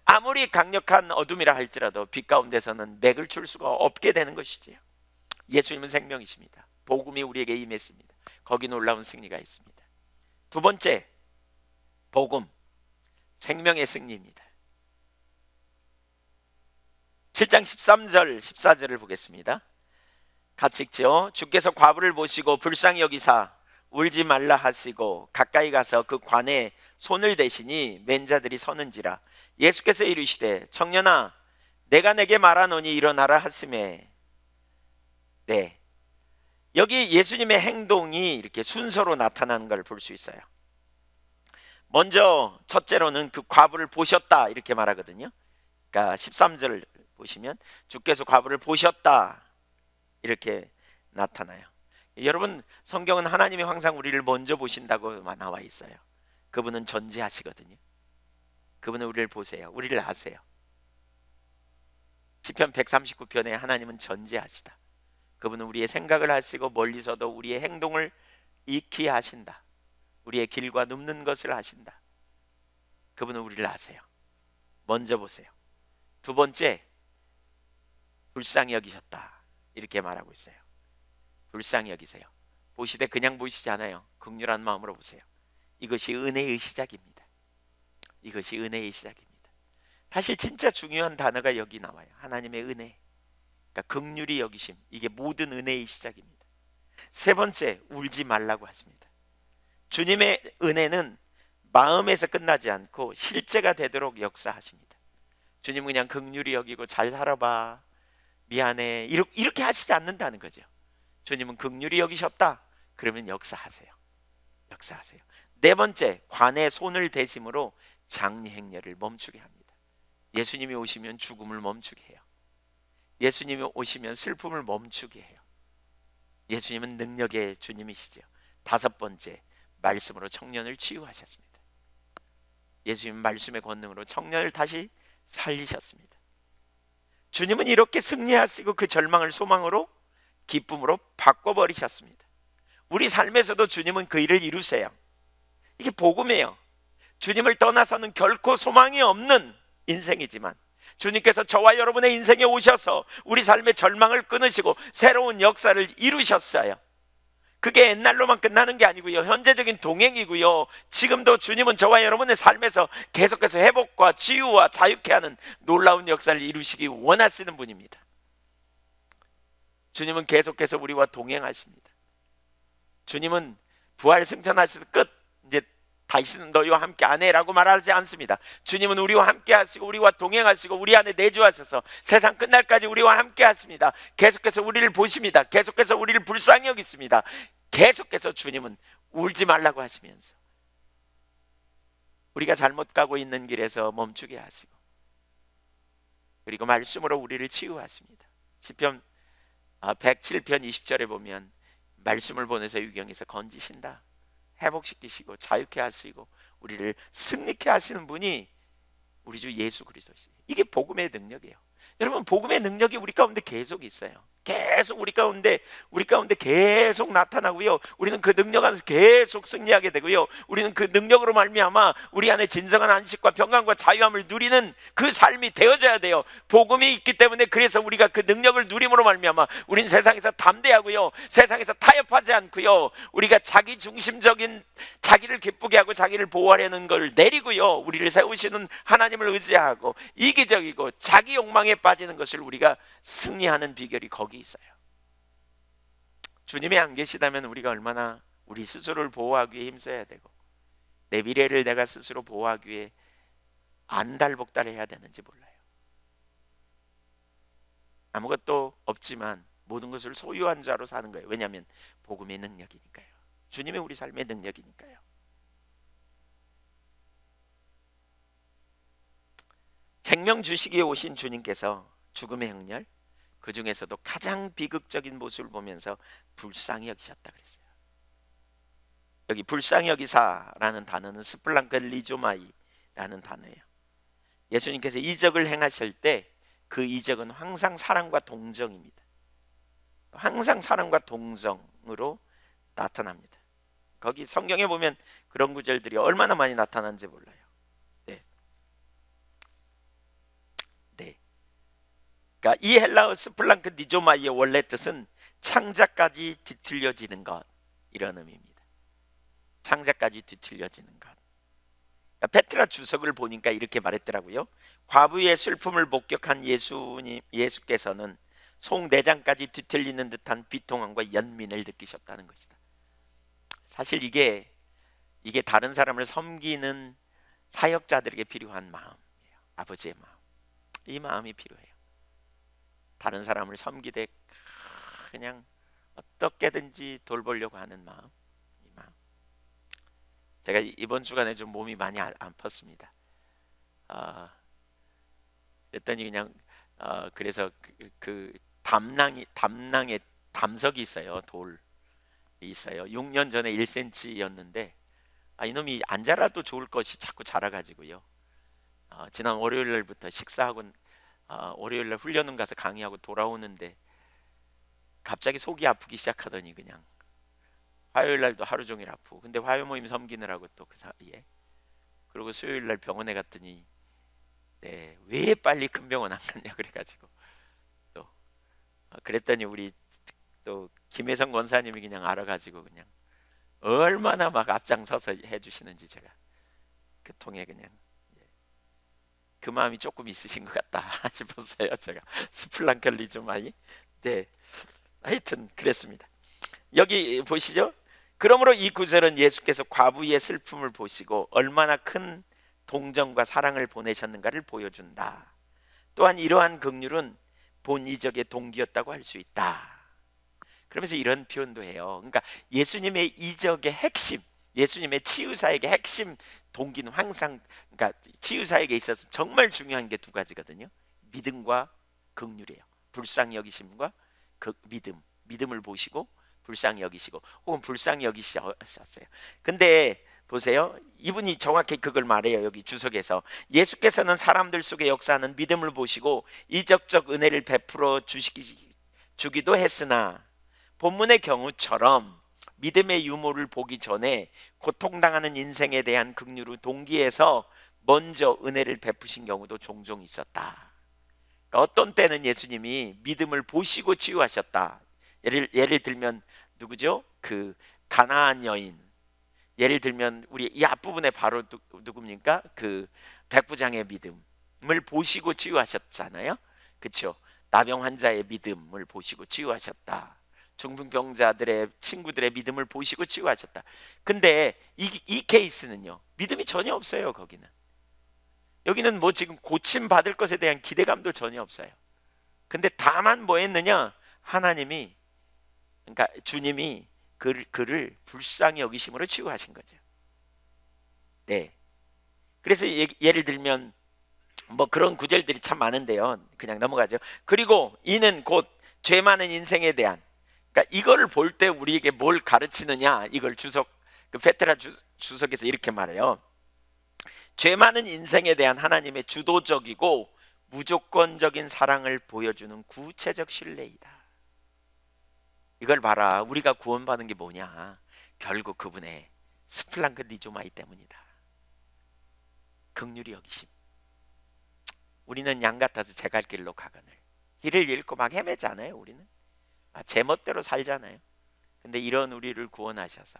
아무리 강력한 어둠이라 할지라도 빛 가운데서는 맥을 출 수가 없게 되는 것이지요. 예수님은 생명이십니다. 복음이 우리에게 임했습니다. 거기 놀라운 승리가 있습니다. 두 번째, 복음, 생명의 승리입니다. 7장 13절 14절을 보겠습니다. 같이 읽죠. 주께서 과부를 보시고 불쌍히 여기사 울지 말라 하시고 가까이 가서 그 관에 손을 대시니 맨자들이 서는지라. 예수께서 이르시되 청년아 내가 내게 말하노니 일어나라 하시매. 네, 여기 예수님의 행동이 이렇게 순서로 나타나는 걸 볼 수 있어요. 먼저 첫째로는 그 과부를 보셨다, 이렇게 말하거든요. 그러니까 13절을 보시면 주께서 과부를 보셨다, 이렇게 나타나요. 여러분, 성경은 하나님이 항상 우리를 먼저 보신다고 나와 있어요. 그분은 전지하시거든요. 그분은 우리를 보세요. 우리를 아세요. 시편 139편에 하나님은 전지하시다. 그분은 우리의 생각을 하시고 멀리서도 우리의 행동을 익히 하신다. 우리의 길과 눕는 것을 하신다. 그분은 우리를 아세요. 먼저 보세요. 두 번째, 불쌍히 여기셨다, 이렇게 말하고 있어요. 불쌍히 여기세요. 보시되 그냥 보시지 않아요. 긍휼한 마음으로 보세요. 이것이 은혜의 시작입니다. 이것이 은혜의 시작입니다. 사실 진짜 중요한 단어가 여기 나와요. 하나님의 은혜, 그러니까 긍휼히 여기심, 이게 모든 은혜의 시작입니다. 세 번째, 울지 말라고 하십니다. 주님의 은혜는 마음에서 끝나지 않고 실제가 되도록 역사하십니다. 주님은 그냥 긍휼히 여기고 잘 살아봐, 미안해, 이렇게 하시지 않는다는 거죠. 주님은 긍휼히 여기셨다, 그러면 역사하세요. 역사하세요. 네 번째, 관에 손을 대심으로 장리 행렬을 멈추게 합니다. 예수님이 오시면 죽음을 멈추게 해요. 예수님이 오시면 슬픔을 멈추게 해요. 예수님은 능력의 주님이시죠. 다섯 번째, 말씀으로 청년을 치유하셨습니다. 예수님은 말씀의 권능으로 청년을 다시 살리셨습니다. 주님은 이렇게 승리하시고 그 절망을 소망으로 기쁨으로 바꿔버리셨습니다. 우리 삶에서도 주님은 그 일을 이루세요. 이게 복음이에요. 주님을 떠나서는 결코 소망이 없는 인생이지만 주님께서 저와 여러분의 인생에 오셔서 우리 삶의 절망을 끊으시고 새로운 역사를 이루셨어요. 그게 옛날로만 끝나는 게 아니고요, 현재적인 동행이고요, 지금도 주님은 저와 여러분의 삶에서 계속해서 회복과 치유와 자유케 하는 놀라운 역사를 이루시기 원하시는 분입니다. 주님은 계속해서 우리와 동행하십니다. 주님은 부활 승천하셔서 끝, 이제 다시는 너희와 함께 안 해라고 말하지 않습니다. 주님은 우리와 함께 하시고 우리와 동행하시고 우리 안에 내주하셔서 세상 끝날까지 우리와 함께 하십니다. 계속해서 우리를 보십니다. 계속해서 우리를 불쌍히 여기십니다. 계속해서 주님은 울지 말라고 하시면서 우리가 잘못 가고 있는 길에서 멈추게 하시고 그리고 말씀으로 우리를 치유하십니다. 시편 107편 20절에 보면 말씀을 보내서 유경에서 건지신다, 회복시키시고 자유케 하시고 우리를 승리케 하시는 분이 우리 주 예수 그리스도시죠. 이게 복음의 능력이에요. 여러분, 복음의 능력이 우리 가운데 계속 있어요. 계속 우리 가운데 계속 나타나고요, 우리는 그 능력 안에서 계속 승리하게 되고요, 우리는 그 능력으로 말미암아 우리 안에 진정한 안식과 평강과 자유함을 누리는 그 삶이 되어져야 돼요. 복음이 있기 때문에, 그래서 우리가 그 능력을 누림으로 말미암아 우리는 세상에서 담대하고요, 세상에서 타협하지 않고요, 우리가 자기 중심적인, 자기를 기쁘게 하고 자기를 보호하려는 걸 내리고요, 우리를 세우시는 하나님을 의지하고 이기적이고 자기 욕망에 빠지는 것을 우리가 승리하는 비결이 거기 있어요. 주님이 안 계시다면 우리가 얼마나 우리 스스로를 보호하기 위해 힘써야 되고 내 미래를 내가 스스로 보호하기 위해 안달복달해야 되는지 몰라요. 아무것도 없지만 모든 것을 소유한 자로 사는 거예요. 왜냐하면 복음의 능력이니까요. 주님이 우리 삶의 능력이니까요. 생명 주시기에 오신 주님께서 죽음의 행렬, 그 중에서도 가장 비극적인 모습을 보면서 불쌍히 여기셨다 그랬어요. 여기 불쌍히 여기사라는 단어는 스플랑크리조마이라는 단어예요. 예수님께서 이적을 행하실 때 그 이적은 항상 사랑과 동정입니다. 항상 사랑과 동정으로 나타납니다. 거기 성경에 보면 그런 구절들이 얼마나 많이 나타나는지 몰라요. 그러니까 이 헬라어 스플랑크 니조마이의 원래 뜻은 창자까지 뒤틀려지는 것, 이런 의미입니다. 창자까지 뒤틀려지는 것. 그러니까 페트라 주석을 보니까 이렇게 말했더라고요. 과부의 슬픔을 목격한 예수께서는 송내장까지 뒤틀리는 듯한 비통함과 연민을 느끼셨다는 것이다. 사실 이게 다른 사람을 섬기는 사역자들에게 필요한 마음이에요. 아버지의 마음. 이 마음이 필요해요. 다른 사람을 섬기되 그냥 어떻게든지 돌보려고 하는 마음, 이 마음. 제가 이번 주간에 좀 몸이 많이 아팠습니다. 그랬더니 그냥 그래서 그 담낭에 담석이 있어요. 돌이 있어요. 6년 전에 1cm였는데 이놈이 안 자라도 좋을 것이 자꾸 자라가지고요. 지난 월요일 날부터 식사하고 월요일 날 훈련은 가서 강의하고 돌아오는데 갑자기 속이 아프기 시작하더니 그냥 화요일 날도 하루 종일 아프고, 근데 화요 모임 섬기느라고 또 그 사이에, 그리고 수요일 날 병원에 갔더니 왜 빨리 큰 병원 안 갔냐 그래가지고 또 그랬더니 우리 또 김혜성 권사님이 그냥 알아가지고 그냥 얼마나 막 앞장서서 해주시는지 제가 그 통에 그냥 그 마음이 조금 있으신 것 같다 싶었어요. 제가 스플랑클리조마이. 하여튼 그랬습니다. 여기 보시죠. 그러므로 이 구절은 예수께서 과부의 슬픔을 보시고 얼마나 큰 동정과 사랑을 보내셨는가를 보여준다. 또한 이러한 긍휼은 본 이적의 동기였다고 할 수 있다. 그러면서 이런 표현도 해요. 그러니까 예수님의 이적의 핵심, 예수님의 치유사역의 핵심 동기는 항상, 그러니까 치유사역에 있어서 정말 중요한 게 두 가지거든요. 믿음과 긍휼이에요. 불쌍히 여기심과 그 믿음을 보시고 불쌍히 여기시고, 혹은 불쌍히 여기셨어요. 근데 보세요, 이분이 정확히 그걸 말해요. 여기 주석에서 예수께서는 사람들 속에 역사하는 믿음을 보시고 이적적 은혜를 베풀어 주기도 했으나, 본문의 경우처럼 믿음의 유무를 보기 전에 고통당하는 인생에 대한 긍휼의 동기에서 먼저 은혜를 베푸신 경우도 종종 있었다. 그러니까 어떤 때는 예수님이 믿음을 보시고 치유하셨다. 예를 들면 누구죠? 그 가나안 여인. 예를 들면 우리 이 앞부분에 바로 누굽니까? 그 백부장의 믿음을 보시고 치유하셨잖아요. 그렇죠? 나병 환자의 믿음을 보시고 치유하셨다. 중풍병자들의 친구들의 믿음을 보시고 치유하셨다. 근데 이 케이스는요, 믿음이 전혀 없어요. 거기는, 여기는 뭐 지금 고침 받을 것에 대한 기대감도 전혀 없어요. 근데 다만 뭐 했느냐, 하나님이, 그러니까 주님이 그를 불쌍히 여기심으로 치유하신 거죠. 네. 그래서 예를 들면 뭐 그런 구절들이 참 많은데요. 그냥 넘어가죠. 그리고 이는 곧 죄 많은 인생에 대한, 그러니까 이거를 볼 때 우리에게 뭘 가르치느냐, 이걸 그 페트라 주석에서 이렇게 말해요. 죄 많은 인생에 대한 하나님의 주도적이고 무조건적인 사랑을 보여주는 구체적 신뢰이다. 이걸 봐라, 우리가 구원받은 게 뭐냐, 결국 그분의 스플랑크 니조마이 때문이다. 긍휼히 여기심. 우리는 양 같아서 제 갈 길로 가거늘, 길을 잃고 막 헤매잖아요. 우리는 제 멋대로 살잖아요. 근데 이런 우리를 구원하셔서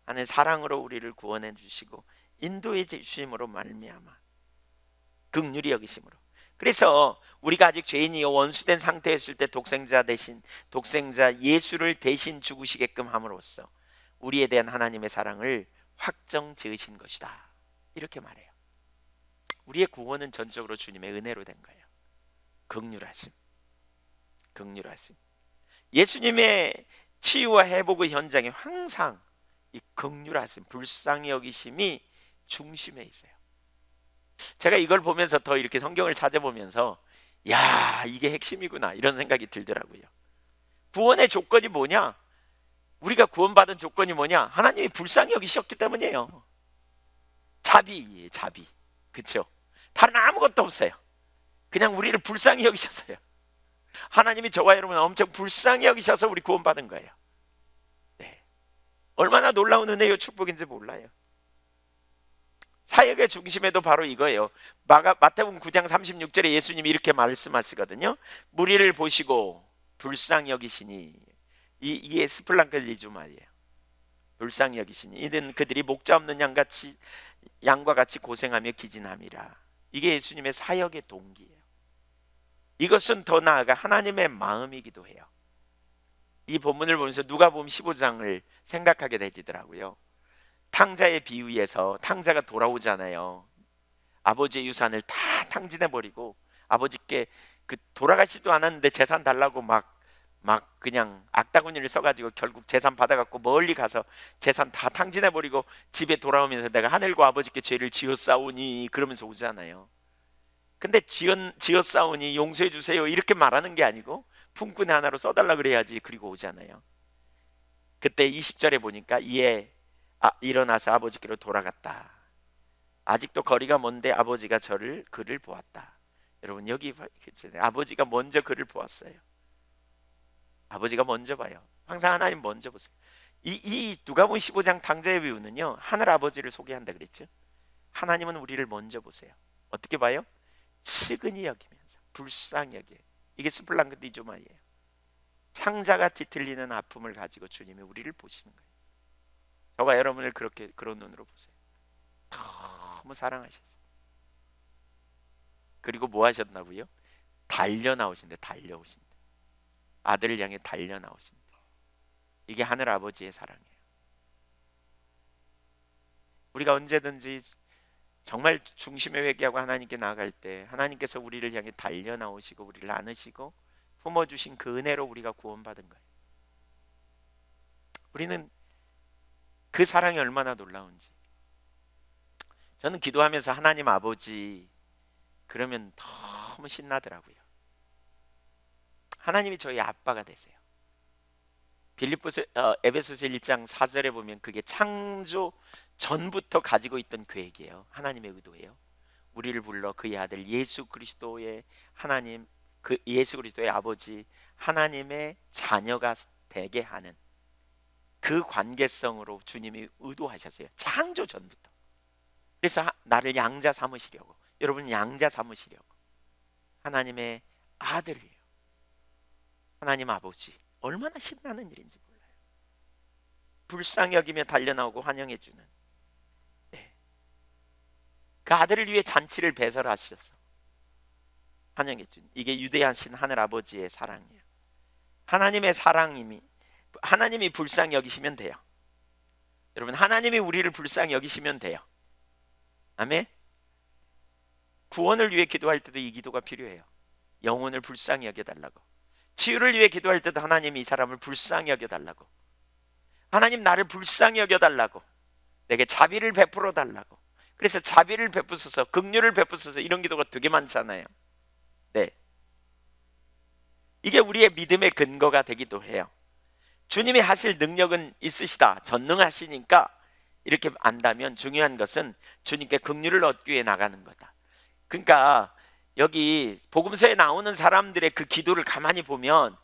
하나님 사랑으로 우리를 구원해 주시고 인도해 주심으로 말미암아 긍휼히 여기심으로, 그래서 우리가 아직 죄인이요 원수된 상태였을 때 독생자 예수를 대신 죽으시게끔 함으로써 우리에 대한 하나님의 사랑을 확정 지으신 것이다. 이렇게 말해요. 우리의 구원은 전적으로 주님의 은혜로 된 거예요. 긍휼하심. 예수님의 치유와 회복의 현장에 항상 이 긍휼하심, 불쌍히 여기심이 중심에 있어요. 제가 이걸 보면서 더 이렇게 성경을 찾아보면서, 야, 이게 핵심이구나, 이런 생각이 들더라고요. 구원의 조건이 뭐냐? 우리가 구원받은 조건이 뭐냐? 하나님이 불쌍히 여기셨기 때문이에요. 자비예요, 자비. 그렇죠? 다른 아무것도 없어요. 그냥 우리를 불쌍히 여기셨어요. 하나님이 저와 여러분을 엄청 불쌍히 여기셔서 우리 구원받은 거예요. 네. 얼마나 놀라운 은혜요 축복인지 몰라요. 사역의 중심에도 바로 이거예요. 마태복음 9장 36절에 예수님이 이렇게 말씀하시거든요. 무리를 보시고 불쌍히 여기시니, 이게 스플랑클리주 말이에요. 불쌍히 여기시니 이는 그들이 목자 없는 양과 같이 고생하며 기진함이라. 이게 예수님의 사역의 동기예요. 이것은 더 나아가 하나님의 마음이기도 해요. 이 본문을 보면서 누가복음 15장을 생각하게 되지더라고요. 탕자의 비유에서 탕자가 돌아오잖아요. 아버지의 유산을 다 탕진해버리고 아버지께 돌아가시도 않았는데 재산 달라고 막 그냥 악다구니를 써가지고 결국 재산 받아갖고 멀리 가서 재산 다 탕진해버리고 집에 돌아오면서 내가 하늘과 아버지께 죄를 지었사오니 그러면서 오잖아요. 근데 지었사오니 용서해 주세요 이렇게 말하는 게 아니고 품꾼의 하나로 써달라 그래야지. 그리고 오잖아요. 그때 20절에 보니까 이에 일어나서 아버지께로 돌아갔다. 아직도 거리가 먼데 아버지가 그를 보았다. 여러분 여기 아버지가 먼저 그를 보았어요. 아버지가 먼저 봐요. 항상 하나님 먼저 보세요. 이 누가복음 15장 탕자의 비유는요, 하늘 아버지를 소개한다 그랬죠. 하나님은 우리를 먼저 보세요. 어떻게 봐요? 측은히 여기면서 불쌍히 여겨요. 이게 스플랑크 니조마이에요. 창자가 뒤틀리는 아픔을 가지고 주님이 우리를 보시는 거예요. 저와 여러분을 그런 눈으로 보세요. 너무 사랑하셨어요. 그리고 뭐 하셨나고요? 달려 나오신대. 아들을 향해 달려 나오신대. 이게 하늘 아버지의 사랑이에요. 우리가 언제든지 정말 중심에 회개하고 하나님께 나아갈 때 하나님께서 우리를 향해 달려 나오시고 우리를 안으시고 품어주신 그 은혜로 우리가 구원받은 거예요. 우리는 그 사랑이 얼마나 놀라운지. 저는 기도하면서 하나님 아버지 그러면 너무 신나더라고요. 하나님이 저희 아빠가 되세요. 에베소서 1장 4절에 보면 그게 창조 전부터 가지고 있던 계획이에요. 하나님의 의도예요. 우리를 불러 그의 아들 예수 그리스도의 하나님, 그 예수 그리스도의 아버지 하나님의 자녀가 되게 하는 그 관계성으로 주님이 의도하셨어요. 창조 전부터. 그래서 나를 양자 삼으시려고, 여러분 양자 삼으시려고 하나님의 아들이에요. 하나님 아버지, 얼마나 신나는 일인지 몰라요. 불쌍히 여기며 달려나오고 환영해 주는, 네. 그 아들을 위해 잔치를 배설하셔서 환영해 주는, 이게 유대하신 하늘 아버지의 사랑이에요. 하나님의 사랑임이, 하나님이 불쌍히 여기시면 돼요. 여러분, 하나님이 우리를 불쌍히 여기시면 돼요. 아멘. 구원을 위해 기도할 때도 이 기도가 필요해요. 영혼을 불쌍히 여겨달라고. 치유를 위해 기도할 때도 하나님이 이 사람을 불쌍히 여겨달라고. 하나님 나를 불쌍히 여겨달라고, 내게 자비를 베풀어 달라고. 그래서 자비를 베푸소서, 긍휼을 베푸소서, 이런 기도가 되게 많잖아요. 네, 이게 우리의 믿음의 근거가 되기도 해요. 주님이 하실 능력은 있으시다, 전능하시니까 이렇게 안다면 중요한 것은 주님께 긍휼을 얻기 위해 나가는 거다. 그러니까 여기 복음서에 나오는 사람들의 그 기도를 가만히 보면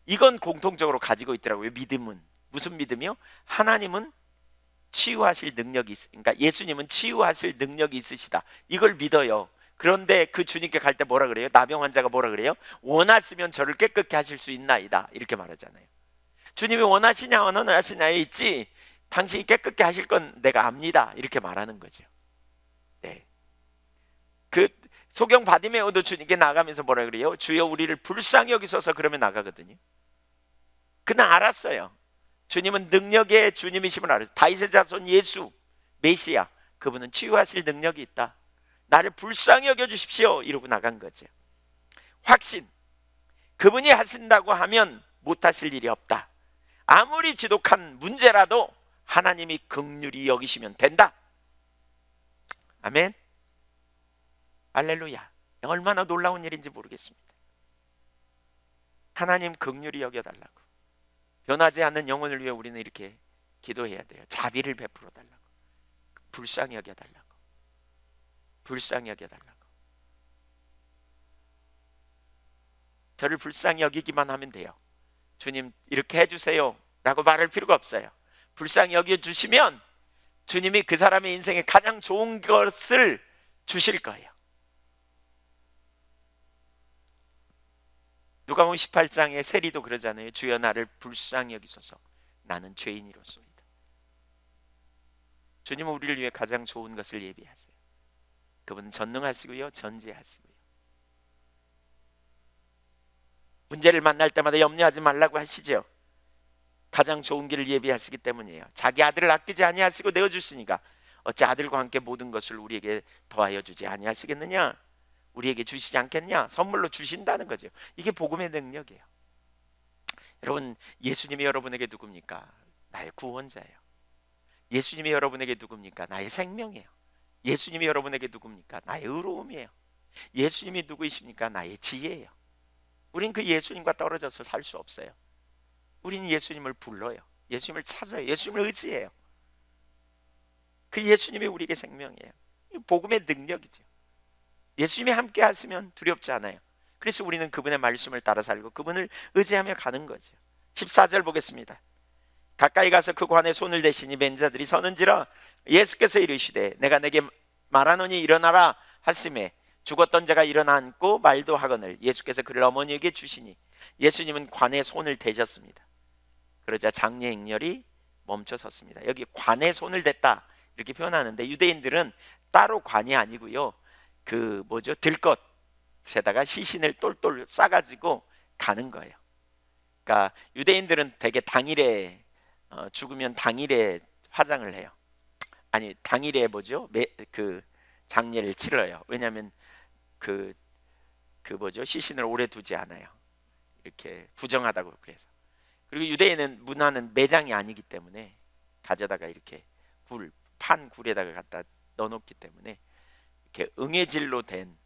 이건 공통적으로 가지고 있더라고요. 믿음은 무슨 믿음이요? 하나님은 치유하실 능력이 그러니까 예수님은 치유하실 능력이 있으시다, 이걸 믿어요. 그런데 그 주님께 갈 때 뭐라 그래요? 나병 환자가 뭐라 그래요? 원하시면 저를 깨끗게 하실 수 있나이다, 이렇게 말하잖아요. 주님이 원하시냐 안 원하시냐에 있지 당신이 깨끗게 하실 건 내가 압니다, 이렇게 말하는 거죠. 네. 그 소경 바디메오도 주님께 나가면서 뭐라 그래요? 주여 우리를 불쌍히 여기소서, 그러면 나가거든요. 그는 알았어요. 주님은 능력의 주님이심을 알았어요. 다윗의 자손 예수 메시아, 그분은 치유하실 능력이 있다, 나를 불쌍히 여겨주십시오, 이러고 나간 거죠. 확신, 그분이 하신다고 하면 못하실 일이 없다. 아무리 지독한 문제라도 하나님이 긍휼히 여기시면 된다. 아멘. 할렐루야. 얼마나 놀라운 일인지 모르겠습니다. 하나님 긍휼히 여겨달라고. 변하지 않는 영혼을 위해 우리는 이렇게 기도해야 돼요. 자비를 베풀어 달라고, 불쌍히 여겨달라고, 불쌍히 여겨달라고. 저를 불쌍히 여기기만 하면 돼요. 주님 이렇게 해주세요 라고 말할 필요가 없어요. 불쌍히 여겨주시면 주님이 그 사람의 인생에 가장 좋은 것을 주실 거예요. 누가복음 18장에 세리도 그러잖아요. 주여 나를 불쌍히 여기소서, 나는 죄인이로소이다. 주님은 우리를 위해 가장 좋은 것을 예비하세요. 그분은 전능하시고요, 전지하시고요. 문제를 만날 때마다 염려하지 말라고 하시죠. 가장 좋은 길을 예비하시기 때문이에요. 자기 아들을 아끼지 아니하시고 내어주시니까 어찌 아들과 함께 모든 것을 우리에게 더하여 주지 아니하시겠느냐? 우리에게 주시지 않겠냐? 선물로 주신다는 거죠. 이게 복음의 능력이에요. 여러분, 예수님이 여러분에게 누굽니까? 나의 구원자예요. 예수님이 여러분에게 누굽니까? 나의 생명이에요. 예수님이 여러분에게 누굽니까? 나의 의로움이에요. 예수님이 누구이십니까? 나의 지혜예요. 우린 그 예수님과 떨어져서 살 수 없어요. 우리는 예수님을 불러요. 예수님을 찾아요. 예수님을 의지해요. 그 예수님이 우리에게 생명이에요. 복음의 능력이죠. 예수님이 함께 하시면 두렵지 않아요. 그래서 우리는 그분의 말씀을 따라 살고 그분을 의지하며 가는 거죠. 14절 보겠습니다. 가까이 가서 그 관에 손을 대시니 맨 자들이 서는지라 예수께서 이르시되 내가 내게 말하노니 일어나라 하심에 죽었던 자가 일어나 앉고 말도 하거늘 예수께서 그를 어머니에게 주시니 예수님은 관에 손을 대셨습니다. 그러자 장례 행렬이 멈춰 섰습니다. 여기 관에 손을 댔다 이렇게 표현하는데 유대인들은 따로 관이 아니고요, 그 뭐죠, 들것에다가 시신을 똘똘 싸가지고 가는 거예요. 그러니까 유대인들은 되게 당일에 죽으면 당일에 화장을 해요. 아니 당일에 뭐죠, 그 장례를 치러요. 왜냐하면 그 뭐죠, 시신을 오래 두지 않아요. 이렇게 부정하다고. 그래서 그리고 유대인은 문화는 매장이 아니기 때문에 가져다가 이렇게 판 굴에다가 갖다 넣어놓기 때문에 이렇게 응애질로 된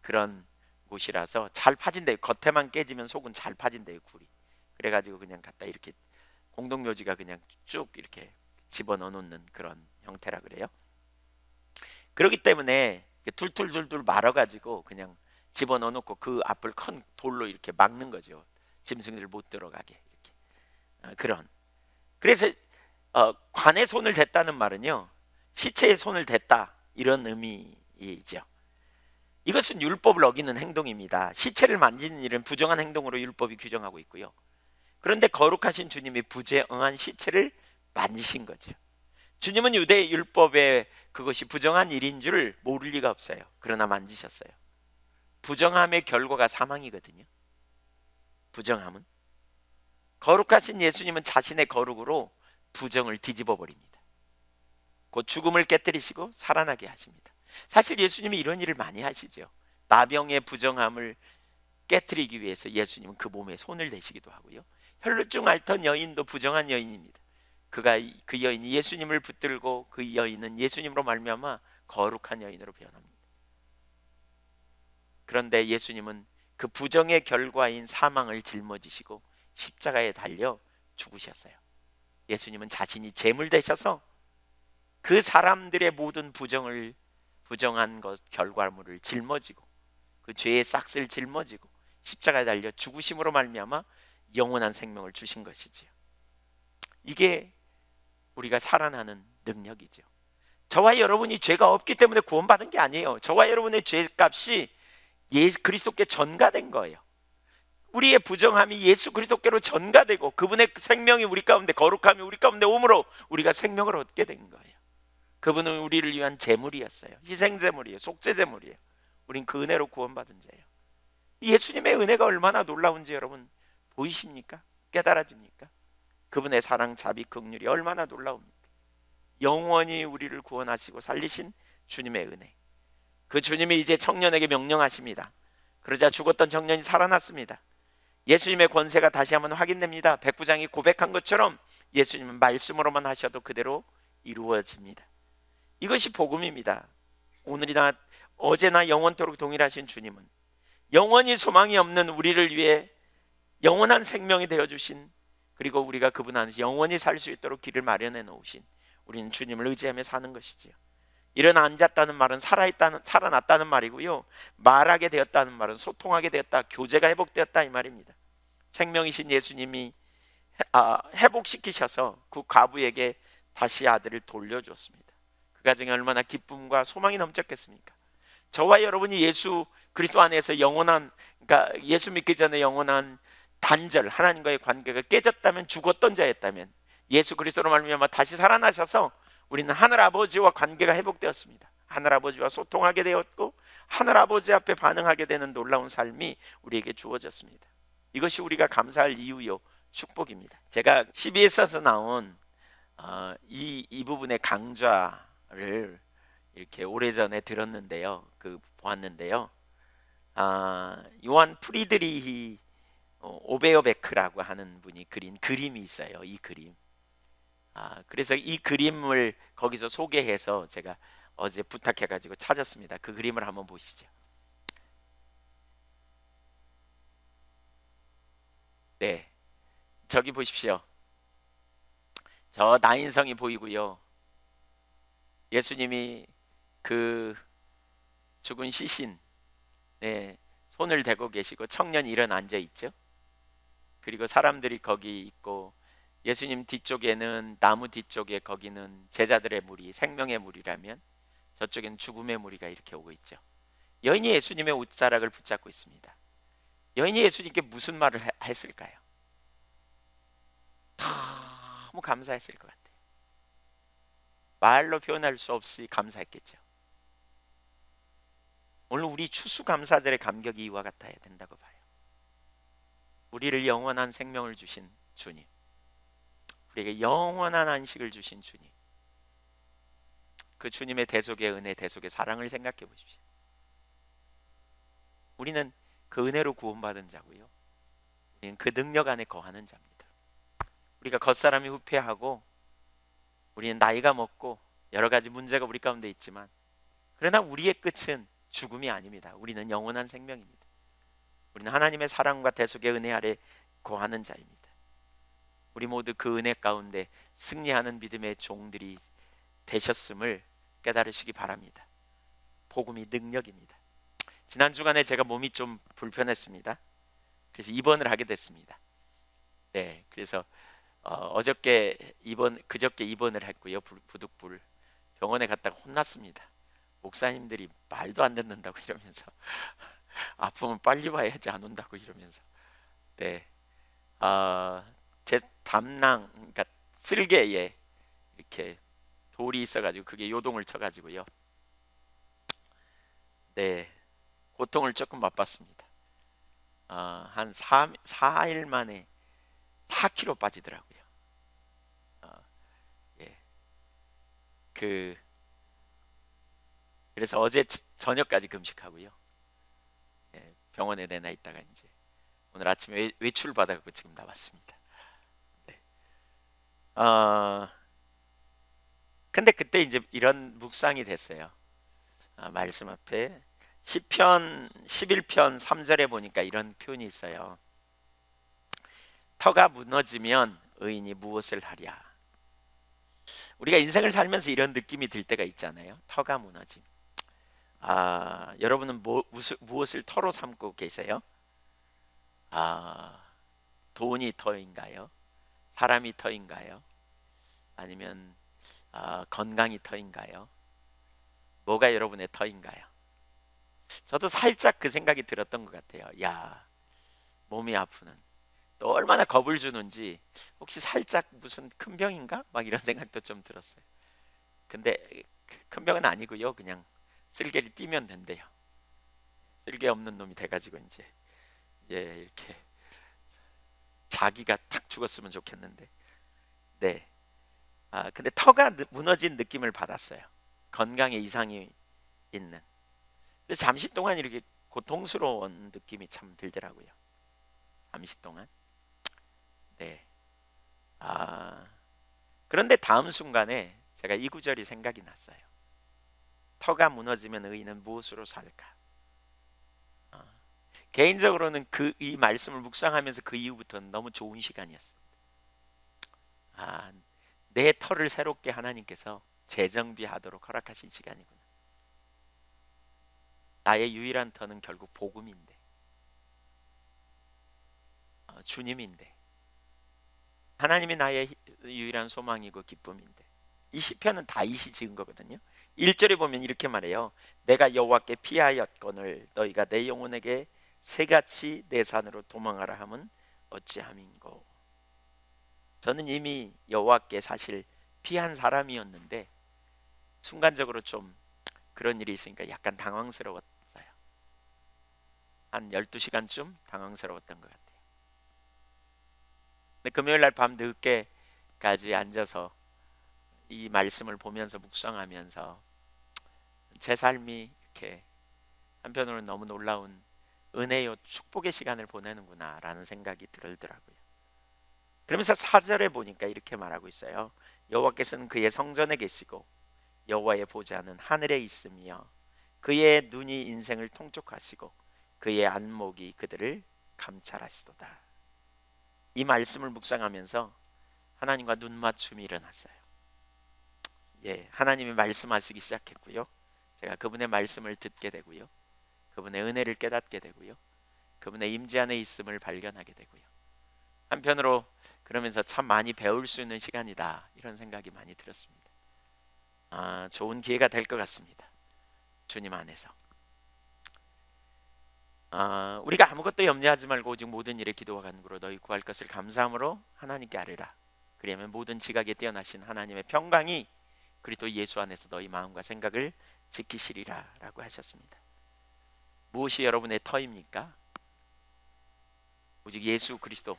그런 곳이라서 잘 파진대요. 겉에만 깨지면 속은 잘 파진대요, 굴이. 그래가지고 그냥 갖다 이렇게 공동묘지가 그냥 쭉 이렇게 집어넣어 놓는 그런 형태라 그래요. 그렇기 때문에 툴툴툴툴 말아가지고 그냥 집어넣어 놓고 그 앞을 큰 돌로 이렇게 막는 거죠. 짐승들 못 들어가게 이렇게. 그런. 그래서 관에 손을 댔다는 말은요, 시체에 손을 댔다 이런 의미이죠. 이것은 율법을 어기는 행동입니다. 시체를 만지는 일은 부정한 행동으로 율법이 규정하고 있고요. 그런데 거룩하신 주님이 부정한 시체를 만지신 거죠. 주님은 유대 율법에 그것이 부정한 일인 줄 모를 리가 없어요. 그러나 만지셨어요. 부정함의 결과가 사망이거든요. 부정함은. 거룩하신 예수님은 자신의 거룩으로 부정을 뒤집어 버립니다. 곧 죽음을 깨뜨리시고 살아나게 하십니다. 사실 예수님이 이런 일을 많이 하시죠. 나병의 부정함을 깨뜨리기 위해서 예수님은 그 몸에 손을 대시기도 하고요. 혈루증 앓던 여인도 부정한 여인입니다. 그 여인이 예수님을 붙들고 그 여인은 예수님으로 말미암아 거룩한 여인으로 변합니다. 그런데 예수님은 그 부정의 결과인 사망을 짊어지시고 십자가에 달려 죽으셨어요. 예수님은 자신이 제물 되셔서 그 사람들의 모든 부정한 것 결과물을 짊어지고 그 죄의 싹을 짊어지고 십자가에 달려 죽으심으로 말미암아 영원한 생명을 주신 것이지요. 이게 우리가 살아나는 능력이죠. 저와 여러분이 죄가 없기 때문에 구원받은 게 아니에요. 저와 여러분의 죄값이 예수 그리스도께 전가된 거예요. 우리의 부정함이 예수 그리스도께로 전가되고 그분의 생명이 우리 가운데, 거룩함이 우리 가운데 오므로 우리가 생명을 얻게 된 거예요. 그분은 우리를 위한 제물이었어요. 희생제물이에요. 속죄제물이에요. 우린 그 은혜로 구원받은 자예요. 예수님의 은혜가 얼마나 놀라운지 여러분 보이십니까? 깨달아집니까? 그분의 사랑, 자비, 긍휼이 얼마나 놀라웁니까? 영원히 우리를 구원하시고 살리신 주님의 은혜. 그 주님이 이제 청년에게 명령하십니다. 그러자 죽었던 청년이 살아났습니다. 예수님의 권세가 다시 한번 확인됩니다. 백부장이 고백한 것처럼 예수님은 말씀으로만 하셔도 그대로 이루어집니다. 이것이 복음입니다. 오늘이나 어제나 영원토록 동일하신 주님은 영원히 소망이 없는 우리를 위해 영원한 생명이 되어주신, 그리고 우리가 그분 안에서 영원히 살 수 있도록 길을 마련해 놓으신, 우리는 주님을 의지하며 사는 것이지요. 일어나 앉았다는 말은 살아났다는 말이고요. 말하게 되었다는 말은 소통하게 되었다, 교제가 회복되었다 이 말입니다. 생명이신 예수님이 회복시키셔서 그 과부에게 다시 아들을 돌려주었습니다. 그 가정에 얼마나 기쁨과 소망이 넘쳤겠습니까? 저와 여러분이 예수 그리스도 안에서 영원한, 그러니까 예수 믿기 전에 영원한 단절, 하나님과의 관계가 깨졌다면, 죽었던 자였다면 예수 그리스도로 말미암아 다시 살아나셔서 우리는 하늘아버지와 관계가 회복되었습니다. 하늘아버지와 소통하게 되었고 하늘아버지 앞에 반응하게 되는 놀라운 삶이 우리에게 주어졌습니다. 이것이 우리가 감사할 이유요 축복입니다. 제가 CBS에서 나온 이 부분의 강좌를 이렇게 오래전에 들었는데요, 보았는데요, 요한 프리드리히 오베어베크라고 하는 분이 그린 그림이 있어요. 이 그림. 그래서 이 그림을 거기서 소개해서 제가 어제 부탁해가지고 찾았습니다. 그 그림을 한번 보시죠. 네, 저기 보십시오. 저 나인성이 보이고요. 예수님이 그 죽은 시신, 네, 손을 대고 계시고 청년이 일어나 앉아 있죠. 그리고 사람들이 거기 있고 예수님 뒤쪽에는, 나무 뒤쪽에 거기는 제자들의 무리, 생명의 무리라면 저쪽에는 죽음의 무리가 이렇게 오고 있죠. 여인이 예수님의 옷자락을 붙잡고 있습니다. 여인이 예수님께 무슨 말을 했을까요? 너무 감사했을 것 같아요. 말로 표현할 수 없이 감사했겠죠. 오늘 우리 추수감사절의 감격이 이와 같아야 된다고 봐요. 우리를 영원한 생명을 주신 주님, 우리에게 영원한 안식을 주신 주님, 그 주님의 대속의 은혜, 대속의 사랑을 생각해 보십시오. 우리는 그 은혜로 구원받은 자고요, 우리는 그 능력 안에 거하는 자입니다. 우리가 겉사람이 후패하고 우리는 나이가 먹고 여러 가지 문제가 우리 가운데 있지만, 그러나 우리의 끝은 죽음이 아닙니다. 우리는 영원한 생명입니다. 우리는 하나님의 사랑과 대속의 은혜 아래 거하는 자입니다. 우리 모두 그 은혜 가운데 승리하는 믿음의 종들이 되셨음을 깨달으시기 바랍니다. 복음이 능력입니다. 지난 주간에 제가 몸이 좀 불편했습니다. 그래서 입원을 하게 됐습니다. 네, 그래서 그저께 입원을 했고요. 부득불 병원에 갔다가 혼났습니다. 목사님들이 말도 안 듣는다고 이러면서 아프면 빨리 와야지 안 온다고 이러면서. 네, 제 담낭, 그러니까 쓸개에 이렇게 돌이 있어가지고 그게 요동을 쳐가지고요. 네, 고통을 조금 맛봤습니다. 한 4일 만에 4kg 빠지더라고요. 예, 그래서 어제 저녁까지 금식하고요. 예, 병원에 내나 있다가 이제 오늘 아침에 외출 받아갖고 지금 나왔습니다. 네. 근데 그때 이제 이런 묵상이 됐어요. 말씀 앞에 시편 11편 3절에 보니까 이런 표현이 있어요. 터가 무너지면 의인이 무엇을 하랴. 우리가 인생을 살면서 이런 느낌이 들 때가 있잖아요. 터가 무너짐. 여러분은 무엇을 터로 삼고 계세요? 돈이 터인가요? 사람이 터인가요? 아니면 건강이 터인가요? 뭐가 여러분의 터인가요? 저도 살짝 그 생각이 들었던 것 같아요. 야, 몸이 아프는, 또 얼마나 겁을 주는지, 혹시 살짝 무슨 큰 병인가? 막 이런 생각도 좀 들었어요. 근데 큰 병은 아니고요. 그냥 쓸개를 띄면 된대요. 쓸개 없는 놈이 돼가지고 이제 이렇게 자기가 탁 죽었으면 좋겠는데. 네. 근데 터가 무너진 느낌을 받았어요. 건강에 이상이 있는. 그래서 잠시 동안 이렇게 고통스러운 느낌이 참 들더라고요. 잠시 동안. 네. 그런데 다음 순간에 제가 이 구절이 생각이 났어요. 터가 무너지면 의인은 무엇으로 살까? 개인적으로는 이 말씀을 묵상하면서 그 이후부터는 너무 좋은 시간이었습니다. 내 터를 새롭게 하나님께서 재정비하도록 허락하신 시간이구나. 나의 유일한 터는 결국 복음인데, 주님인데, 하나님이 나의 유일한 소망이고 기쁨인데. 이 시편은 다윗이 지은 거거든요. 1절에 보면 이렇게 말해요. 내가 여호와께 피하였거늘 너희가 내 영혼에게 새같이 내 산으로 도망하라 함은 어찌함인고. 저는 이미 여호와께 사실 피한 사람이었는데 순간적으로 좀 그런 일이 있으니까 약간 당황스러웠어요. 한 12시간쯤 당황스러웠던 것 같아요. 근데 금요일 날 밤 늦게까지 앉아서 이 말씀을 보면서 묵상하면서 제 삶이 이렇게 한편으로는 너무 놀라운 은혜요 축복의 시간을 보내는구나 라는 생각이 들더라고요. 그러면서 4절에 보니까 이렇게 말하고 있어요. 여호와께서는 그의 성전에 계시고 여호와의 보좌는 하늘에 있으며 그의 눈이 인생을 통촉하시고 그의 안목이 그들을 감찰하시도다. 이 말씀을 묵상하면서 하나님과 눈맞춤이 일어났어요. 하나님이 말씀하시기 시작했고요. 제가 그분의 말씀을 듣게 되고요. 그분의 은혜를 깨닫게 되고요. 그분의 임재 안에 있음을 발견하게 되고요. 한편으로 그러면서 참 많이 배울 수 있는 시간이다 이런 생각이 많이 들었습니다. 좋은 기회가 될 것 같습니다. 주님 안에서 우리가 아무것도 염려하지 말고 오직 모든 일에 기도와 간구로 너희 구할 것을 감사함으로 하나님께 아뢰라. 그러면 모든 지각에 뛰어나신 하나님의 평강이 그리스도 예수 안에서 너희 마음과 생각을 지키시리라 라고 하셨습니다. 무엇이 여러분의 터입니까? 오직 예수 그리스도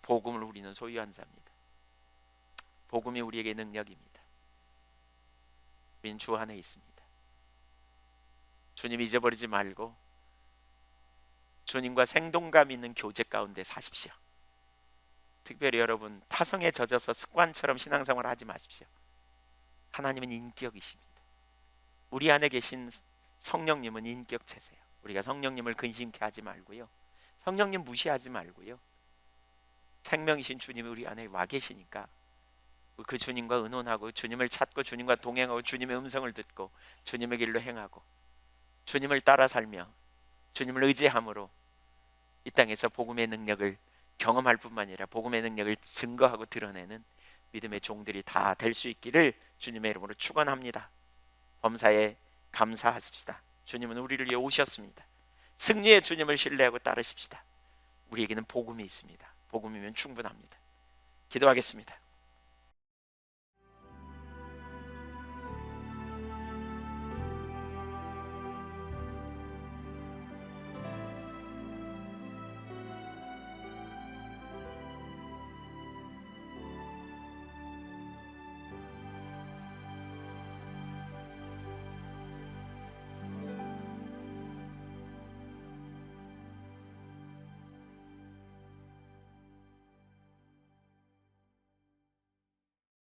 복음을 우리는 소유한 자입니다. 복음이 우리에게 능력입니다. 우리는 주 안에 있습니다. 주님 잊어버리지 말고 주님과 생동감 있는 교제 가운데 사십시오. 특별히 여러분 타성에 젖어서 습관처럼 신앙생활을 하지 마십시오. 하나님은 인격이십니다. 우리 안에 계신 성령님은 인격체세요. 우리가 성령님을 근심케 하지 말고요, 성령님 무시하지 말고요, 생명이신 주님이 우리 안에 와 계시니까 그 주님과 의논하고 주님을 찾고 주님과 동행하고 주님의 음성을 듣고 주님의 길로 행하고 주님을 따라 살며 주님을 의지함으로 이 땅에서 복음의 능력을 경험할 뿐만 아니라 복음의 능력을 증거하고 드러내는 믿음의 종들이 다 될 수 있기를 주님의 이름으로 축원합니다. 범사에 감사하십시다. 주님은 우리를 위해 오셨습니다. 승리의 주님을 신뢰하고 따르십시다. 우리에게는 복음이 있습니다. 복음이면 충분합니다. 기도하겠습니다.